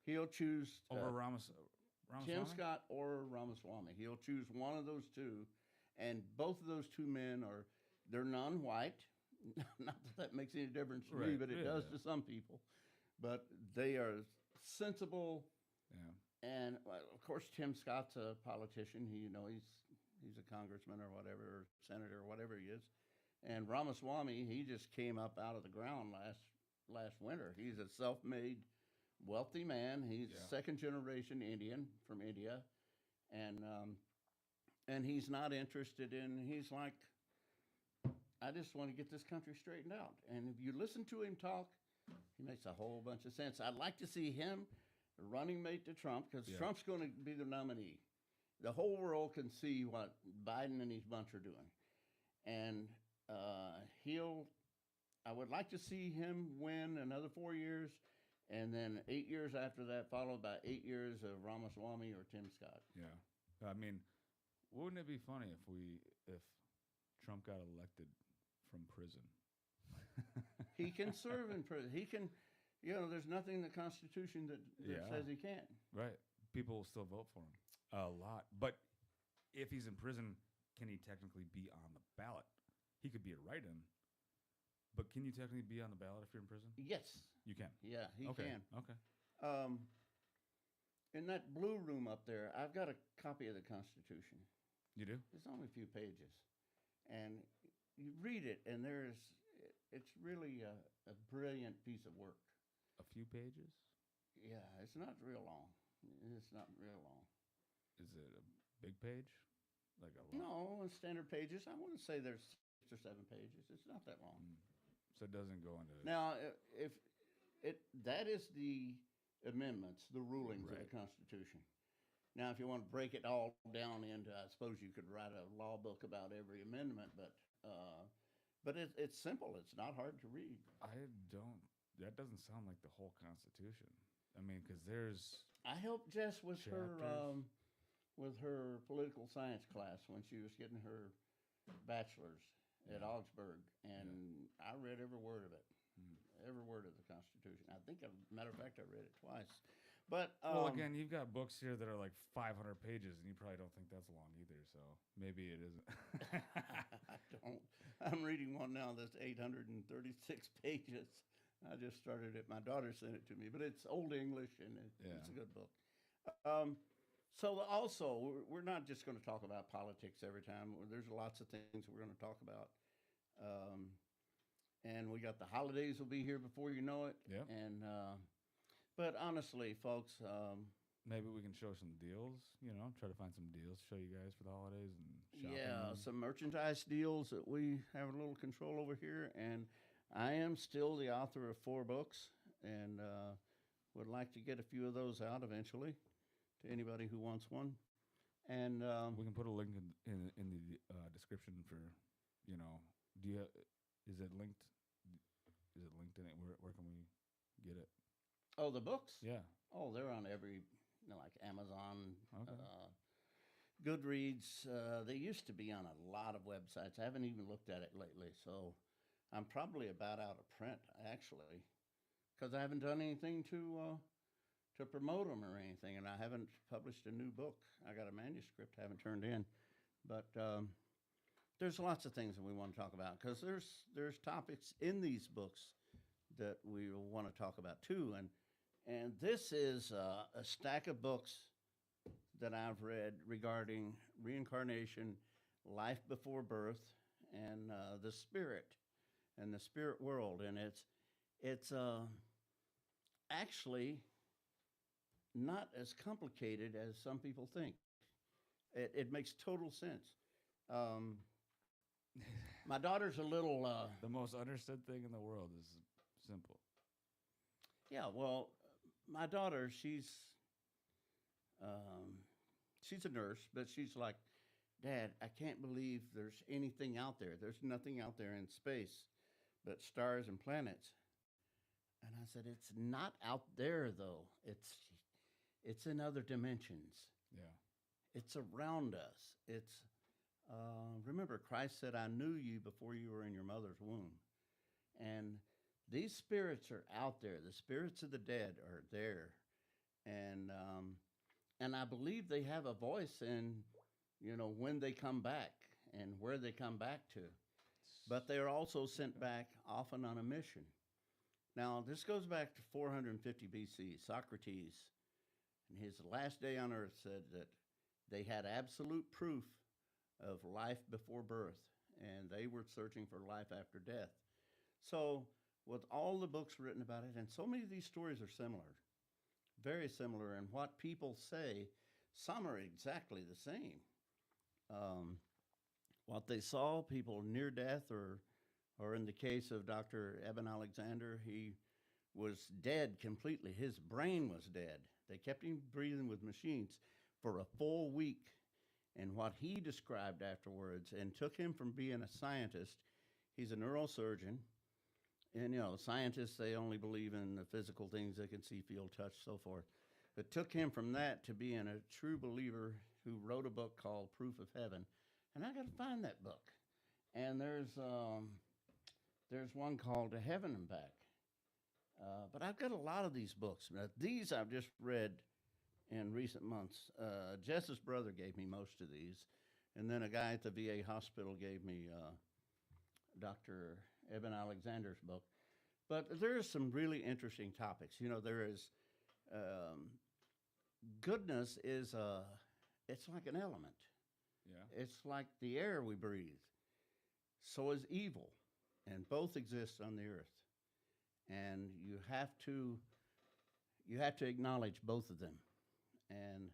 He'll choose Over Ramaswamy? Tim Scott or Ramaswamy. He'll choose one of those two, and both of those two men they're non-white. Not that makes any difference to me, Right. but it Yeah, does yeah. to some people. But they are sensible. Yeah. And well, of course, Tim Scott's a politician. He's a congressman or whatever, or senator or whatever he is. And Ramaswamy, he just came up out of the ground last winter. He's a self-made, wealthy man. He's second generation Indian from India, and he's not interested in. He's like, I just want to get this country straightened out. And if you listen to him talk, he makes a whole bunch of sense. I'd like to see him running mate to Trump, because Trump's going to be the nominee. The whole world can see what Biden and his bunch are doing. And I would like to see him win another 4 years, and then 8 years after that, followed by 8 years of Ramaswamy or Tim Scott. Yeah. I mean, wouldn't it be funny if Trump got elected from prison? He can serve in prison. He can, there's nothing in the Constitution that says he can't. Right. People will still vote for him. A lot. But if he's in prison, can he technically be on the ballot? He could be a write-in. But can you technically be on the ballot if you're in prison? Yes. You can. Yeah, he can. Okay. In that blue room up there, I've got a copy of the Constitution. You do? It's only a few pages, and you read it, and it's really a brilliant piece of work. A few pages? Yeah, it's not real long. It's not real long. Is it a big page? Like a lot? No, in standard pages, I wouldn't say there's 6 or 7 pages. It's not that long. So it doesn't go into. Now, if that is the amendments, the rulings of Right. the Constitution. Now, if you want to break it all down into, I suppose you could write a law book about every amendment, but it's simple. It's not hard to read. That doesn't sound like the whole Constitution. I mean, because there's. I helped Jess with Chapters. her political science class when she was getting her bachelor's at Augsburg, and I read every word of it, every word of the Constitution. I think, as a matter of fact, I read it twice. But Well, again, you've got books here that are like 500 pages, and you probably don't think that's long either. So maybe it isn't. I don't. I'm reading one now that's 836 pages. I just started it. My daughter sent it to me, but it's Old English, and it's a good book. So also, we're not just going to talk about politics every time. There's lots of things we're going to talk about. And we got the holidays will be here before you know it. Yeah. And but honestly, folks, Maybe we can show some deals. Try to find some deals to show you guys for the holidays and shopping. yeah, some merchandise deals that we have a little control over here. And I am still the author of 4 books, and would like to get a few of those out eventually to anybody who wants one. And We can put a link in the description for, do you? Is it linked? Is it linked in it? Where can we get it? oh, the books? Yeah. Oh, they're on every, like Amazon, Okay. Goodreads. They used to be on a lot of websites. I haven't even looked at it lately, so I'm probably about out of print actually, because I haven't done anything to promote them or anything, and I haven't published a new book. I got a manuscript I haven't turned in, but there's lots of things that we want to talk about because there's topics in these books that we want to talk about too, and this is a stack of books that I've read regarding reincarnation, life before birth, and the spirit and the spirit world, and it's actually not as complicated as some people think. It makes total sense. My daughter's a little. The most understood thing in the world is simple. Yeah, well, my daughter, she's a nurse, but she's like, Dad, I can't believe there's anything out there. There's nothing out there in space but stars and planets. And I said, it's not out there though. It's in other dimensions. Yeah. It's around us. It's remember, Christ said, I knew you before you were in your mother's womb. And these spirits are out there. The spirits of the dead are there. And I believe they have a voice in, when they come back and where they come back to. But they are also sent back often on a mission. Now, this goes back to 450 BC. Socrates, in his last day on earth, said that they had absolute proof of life before birth, and they were searching for life after death. So, with all the books written about it, and so many of these stories are similar, very similar, and what people say, some are exactly the same. What they saw, people near death, or in the case of Dr. Eben Alexander, he was dead completely. His brain was dead. They kept him breathing with machines for a full week. And what he described afterwards, and took him from being a scientist, he's a neurosurgeon. And, scientists, they only believe in the physical things they can see, feel, touch, so forth. It took him from that to being a true believer who wrote a book called Proof of Heaven. And I got to find that book. And there's one called To Heaven and Back. But I've got a lot of these books. These I've just read in recent months. Jess's brother gave me most of these. And then a guy at the VA hospital gave me Dr. Eben Alexander's book. But there are some really interesting topics. There is goodness is it's like an element. Yeah. It's like the air we breathe. So is evil, and both exist on the earth. And you have to acknowledge both of them. And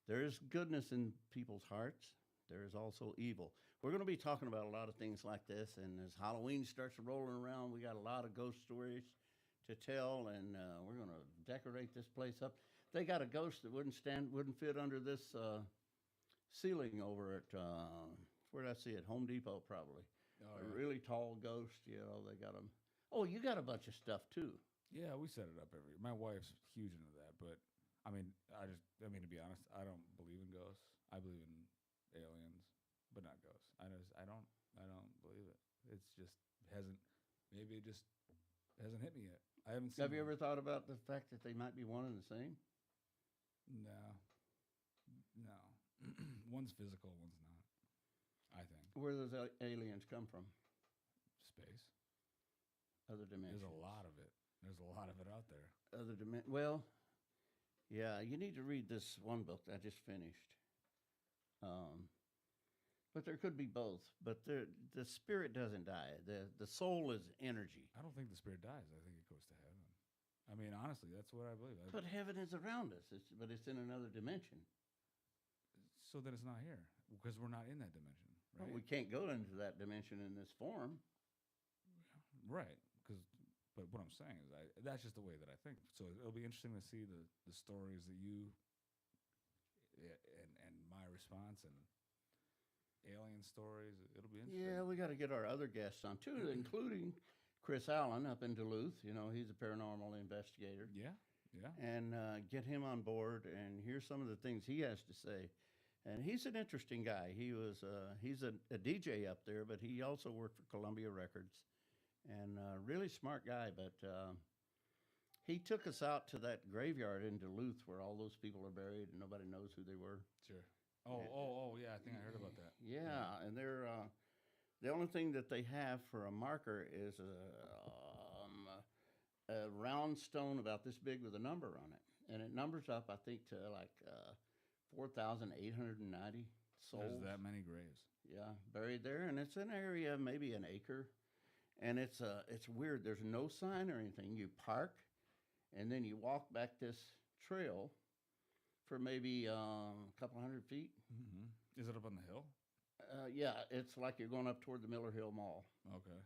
there's goodness in people's hearts. There is also evil. We're going to be talking about a lot of things like this, and as Halloween starts rolling around, we got a lot of ghost stories to tell, and we're going to decorate this place up. They got a ghost that wouldn't fit under this ceiling over at where did I see it? Home Depot, probably. Oh, A yeah. really tall ghost. You know, they got them. Oh, you got a bunch of stuff too. Yeah, we set it up every year. My wife's huge into that, but I mean, to be honest, I don't believe in ghosts. I believe in aliens, but not ghosts. I don't believe it. It's just maybe it just hasn't hit me yet. I haven't seen Have you one. ever thought about the fact that they might be one and the same? No. One's physical, one's not. I think Where do those aliens come from? space. Other dimensions. There's a lot of it. There's a lot of it out there. Other dimensions. Well, yeah, you need to read this one book I just finished. But there could be both. But the spirit doesn't die. The soul is energy. I don't think the spirit dies. I think it goes to heaven. I mean, honestly, that's what I believe. But heaven is around us. But it's in another dimension. So then it's not here because we're not in that dimension, right? Well, we can't go into that dimension in this form. Right. But what I'm saying is, that's just the way that I think. So it'll be interesting to see the stories that you and my response and alien stories. It'll be interesting. Yeah, we got to get our other guests on too, including Chris Allen up in Duluth. You know, he's a paranormal investigator. Yeah. And get him on board and hear some of the things he has to say. And he's an interesting guy. He's a DJ up there, but he also worked for Columbia Records. And really smart guy, but he took us out to that graveyard in Duluth where all those people are buried and nobody knows who they were. Sure. Oh, yeah. I think I heard about that. Yeah, and they're the only thing that they have for a marker is a round stone about this big with a number on it, and it numbers up, I think, to like 4,890 souls. There's that many graves. Yeah, buried there, and it's an area maybe an acre, and it's weird. There's no sign or anything. You park, and then you walk back this trail for maybe a couple hundred feet. Mm-hmm. Is it up on the hill? Yeah, it's like you're going up toward the Miller Hill Mall. Okay.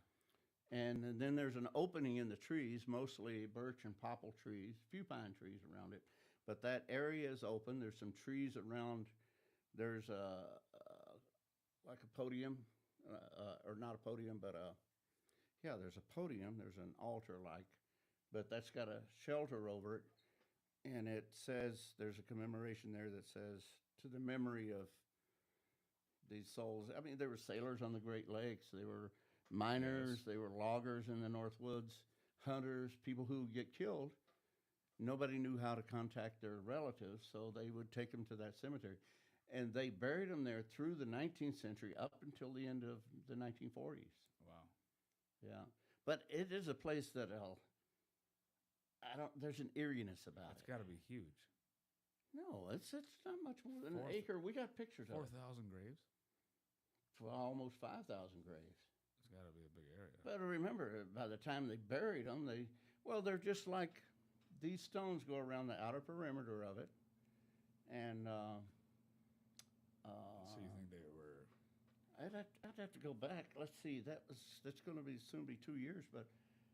And then there's an opening in the trees, mostly birch and popple trees, a few pine trees around it. But that area is open. There's some trees around. There's like a podium, or not a podium, but yeah, there's a podium. There's an altar like, but that's got a shelter over it. And it says, there's a commemoration there that says, to the memory of these souls. I mean, there were sailors on the Great Lakes. They were miners. Yes. They were loggers in the North Woods, hunters, people who get killed. Nobody knew how to contact their relatives, so they would take them to that cemetery. And they buried them there through the 19th century up until the end of the 1940s. Wow. Yeah. But it is a place that there's an eeriness about It's it. got to be huge. No, it's not much more than an acre. We got pictures of it. 4,000 graves? Well, almost 5,000 graves. It's got to be a big area. But remember, by the time they buried them, they're just like these stones go around the outer perimeter of it. And So you think they were? I'd have to go back. Let's see. That's going to soon be 2 years. But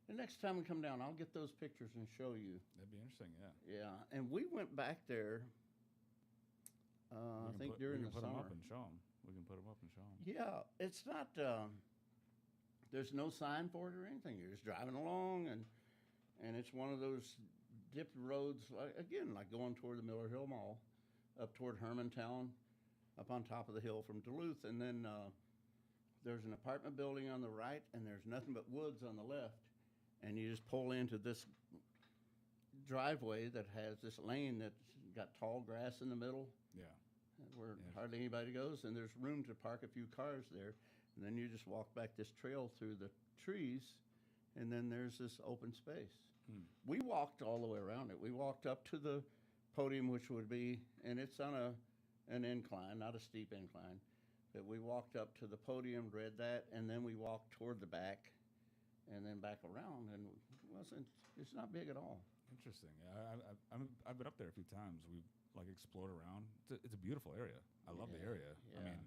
the next time we come down, I'll get those pictures and show you. That'd be interesting. Yeah. Yeah, and we went back there. I think during the we can put them summer. up and show them. We can put them up and show them. Yeah, it's not. There's no sign for it or anything. You're just driving along, and it's one of those dipped roads, like going toward the Miller Hill Mall, up toward Hermantown, up on top of the hill from Duluth, and then there's an apartment building on the right, and there's nothing but woods on the left, and you just pull into this driveway that has this lane that's got tall grass in the middle. Yeah. Where hardly anybody goes, and there's room to park a few cars there. And then you just walk back this trail through the trees, and then there's this open space. We walked all the way around it. We walked up to the podium, which would be, and it's on an incline, not a steep incline, But we walked up to the podium, read that, and then we walked toward the back, and then back around, and it's not big at all. Interesting. I've been up there a few times. We've like explored around. It's a beautiful area. I love the area. I Yeah. mean,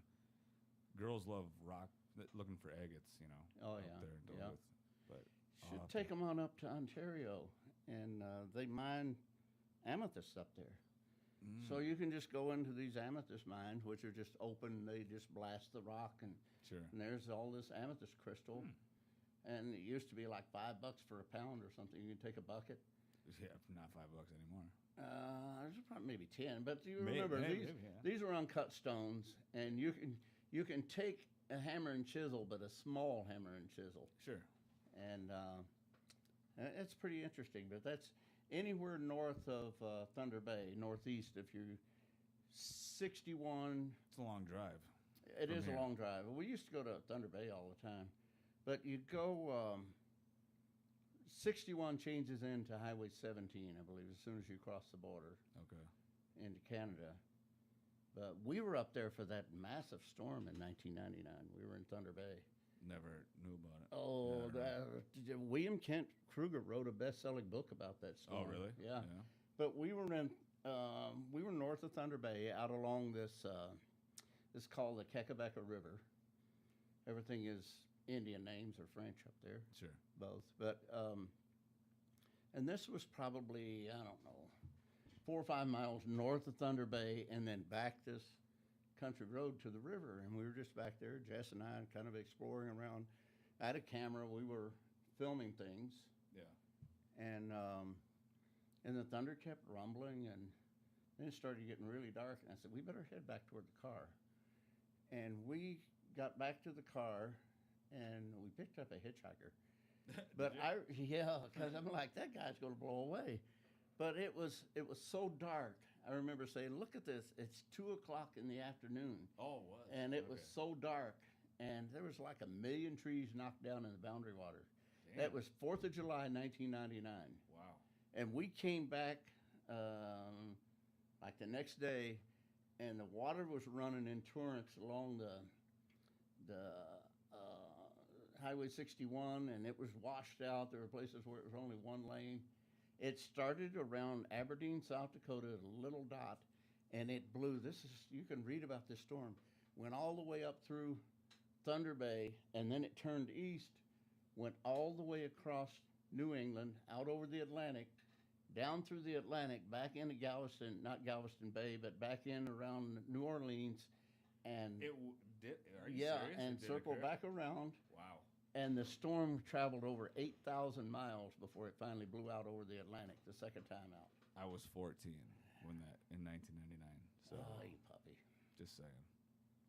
girls love rock, looking for agates, you know. Oh, up yeah, there in yeah. Duluth. But I'll Should have take to- them on up to Ontario, and they mine amethyst up there. So you can just go into these amethyst mines, which are just open. They just blast the rock, and Sure. there's all this amethyst crystal. And it used to be like $5 for a pound or something. You can take a bucket. Yeah, not $5 anymore. There's probably maybe 10, but you Maybe, remember maybe, these yeah. these are uncut stones, and you can take a hammer and chisel, but a small hammer and chisel, Sure. and it's pretty interesting. But that's anywhere north of Thunder Bay, northeast. If you're 61, It's a long drive. it from is a here. long drive. We used to go to Thunder Bay all the time, but you go. 61 changes into Highway 17, I believe, as soon as you cross the border Okay. into Canada. But we were up there for that massive storm in 1999. We were in Thunder Bay. Never knew about it. Oh, Yeah, William Kent Kruger wrote a best-selling book about that storm. Oh, really? Yeah. But we were north of Thunder Bay, out along this. It's called the Kekabeca River. Everything is Indian names or French up there. Sure. Both. But and this was probably, I don't know, 4 or 5 miles north of Thunder Bay, and then back this country road to the river. And we were just back there, Jess and I, kind of exploring around. I had a camera. We were filming things, Yeah. and the thunder kept rumbling, and then it started getting really dark. And I said, we better head back toward the car. And we got back to the car, and we picked up a hitchhiker. But because I'm like, that guy's going to blow away. But it was so dark. I remember saying, look at this. It's 2:00 in the afternoon. Oh, what? And it was so dark. And there was like 1 million trees knocked down in the Boundary Water. Damn. That was 4th of July, 1999. Wow. And we came back like the next day, and the water was running in torrents along the Highway 61, and it was washed out. There were places where it was only one lane. It started around Aberdeen, South Dakota, a little dot, and it blew. You can read about this storm. Went all the way up through Thunder Bay, and then it turned east, went all the way across New England, out over the Atlantic, down through the Atlantic, back into Galveston, not Galveston Bay, but back in around New Orleans, and It did. Are you serious? and It did circled occur? back around. Wow. And the storm traveled over 8,000 miles before it finally blew out over the Atlantic the second time out. I was 14 when that in 1999. So Oh, you puppy. just saying.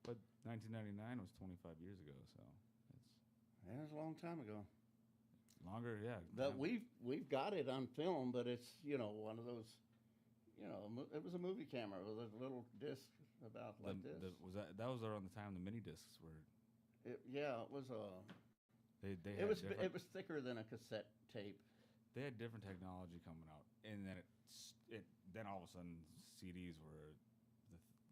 But 1999 was 25 years ago, so it's That was a long time ago. longer. Yeah. But we've got it on film, but it's, one of those, it was a movie camera with a little disc about like this. that was around the time the mini discs were. It was a. They It had was different- it was thicker than a cassette tape. They had different technology coming out, and then then all of a sudden CDs were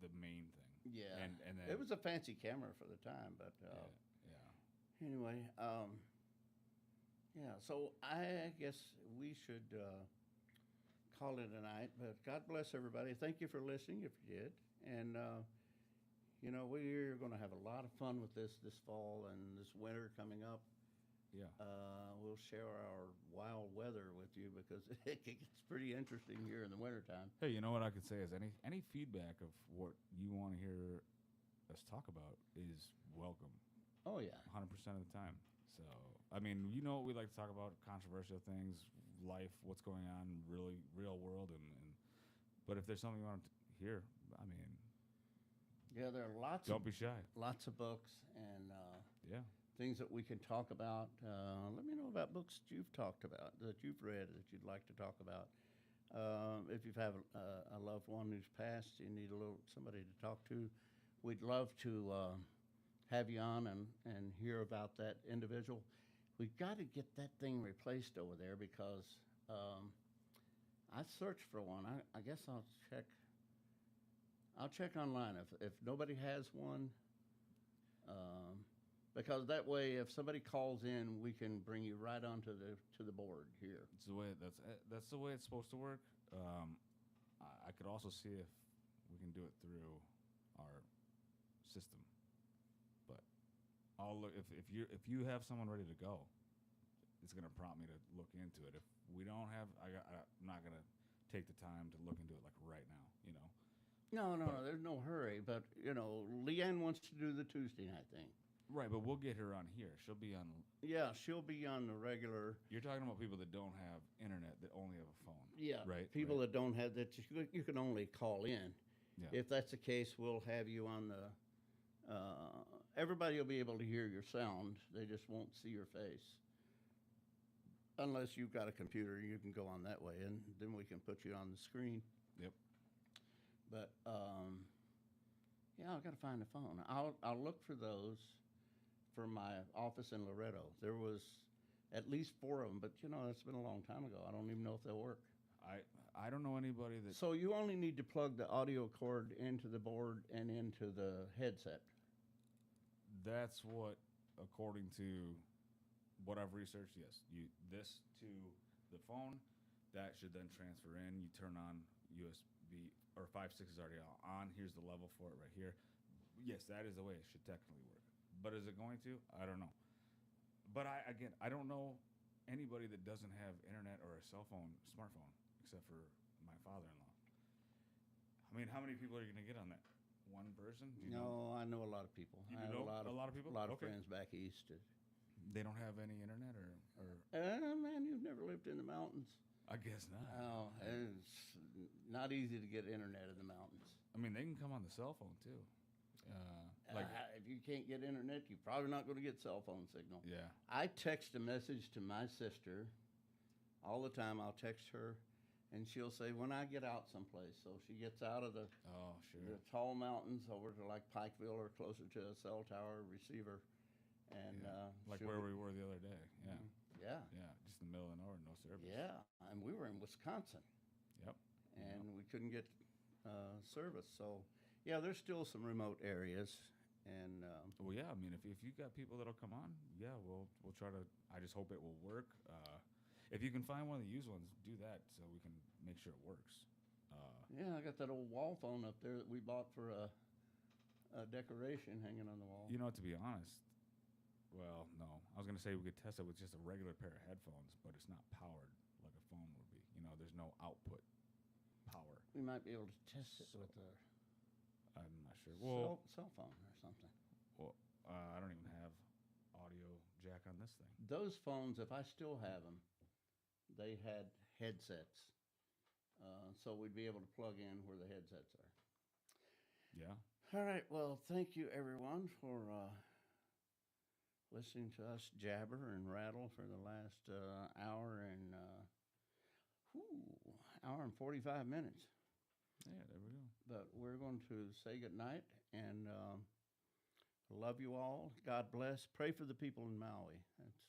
the main thing. Yeah, and then it was a fancy camera for the time, but yeah. anyway, so I guess we should call it a night. But God bless everybody. Thank you for listening, if you did. And we're going to have a lot of fun with this fall and this winter coming up. Yeah. We'll share our wild weather with you because it gets pretty interesting here in the wintertime. Hey, you know what I could say is any feedback of what you want to hear us talk about is welcome. Oh, yeah. 100% of the time. So, I mean, you know what we like to talk about, controversial things, life, what's going on, really real world, but if there's something you want to hear, I mean, Yeah, there are don't be shy. lots of books and Yeah. things that we can talk about. Let me know about books you've talked about, that you've read, that you'd like to talk about. If you have a loved one who's passed, you need somebody to talk to, we'd love to have you on and hear about that individual. We've got to get that thing replaced over there because I searched for one. I guess I'll check online. If nobody has one, Because that way, if somebody calls in, we can bring you right onto the board here. It's the way that's the way it's supposed to work. I could also see if we can do it through our system, but I'll look if you have someone ready to go, it's gonna prompt me to look into it. If we don't have, I'm not gonna take the time to look into it like right now. You know. No, there's no hurry. But Leanne wants to do the Tuesday night thing. Right, but we'll get her on here. She'll be on. Yeah, she'll be on the regular. You're talking about people that don't have internet, that only have a phone. Yeah, right. People that don't have that, you can only call in. Yeah. If that's the case, we'll have you on the. Everybody will be able to hear your sound. They just won't see your face. Unless you've got a computer, you can go on that way, and then we can put you on the screen. Yep. But yeah, I've got to find a phone. I'll look for those for my office in Loretto. There was at least 4 of them, but that's been a long time ago. I don't even know if they'll work. I don't know anybody that. So you only need to plug the audio cord into the board and into the headset. That's what, according to what I've researched, yes. This to the phone, that should then transfer in. You turn on USB, or 5.6 is already on. Here's the level for it right here. Yes, that is the way it should technically work. But is it going to? I don't know. But I don't know anybody that doesn't have internet or a smartphone, except for my father-in-law. I mean, how many people are you going to get on that? One person? I know a lot of people. You I have know a lot of people? A lot of Okay. friends back east. They don't have any internet or Man, you've never lived in the mountains. I guess not. Oh, it's not easy to get internet in the mountains. I mean, they can come on the cell phone too. If you can't get internet, you're probably not going to get cell phone signal. Yeah. I text a message to my sister all the time. I'll text her, and she'll say, when I get out someplace. So she gets out of the tall mountains over to like Pikeville or closer to a cell tower receiver. And like where we were the other day. Yeah. Yeah. Yeah. Just in the middle of nowhere, no service. Yeah. And we were in Wisconsin. Yep. And we couldn't get service. So, yeah, there's still some remote areas. And well, yeah. I mean, if you got people that'll come on, yeah, we'll try to. I just hope it will work. If you can find one of the used ones, do that so we can make sure it works. Yeah, I got that old wall phone up there that we bought for a decoration hanging on the wall. To be honest, well, no. I was going to say we could test it with just a regular pair of headphones, but it's not powered like a phone would be. There's no output power. We might be able to test it with a I'm not sure. Well, cell phone or something. Well, I don't even have audio jack on this thing. Those phones, if I still have them, they had headsets. So we'd be able to plug in where the headsets are. Yeah. All right. Well, thank you, everyone, for listening to us jabber and rattle for the last hour and 45 minutes. Yeah, there we go. But we're going to say goodnight and love you all. God bless. Pray for the people in Maui. That's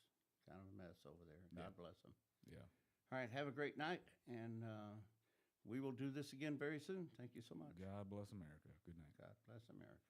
kind of a mess over there. God bless them. Yeah. All right. Have a great night. And we will do this again very soon. Thank you so much. God bless America. Good night. God bless America.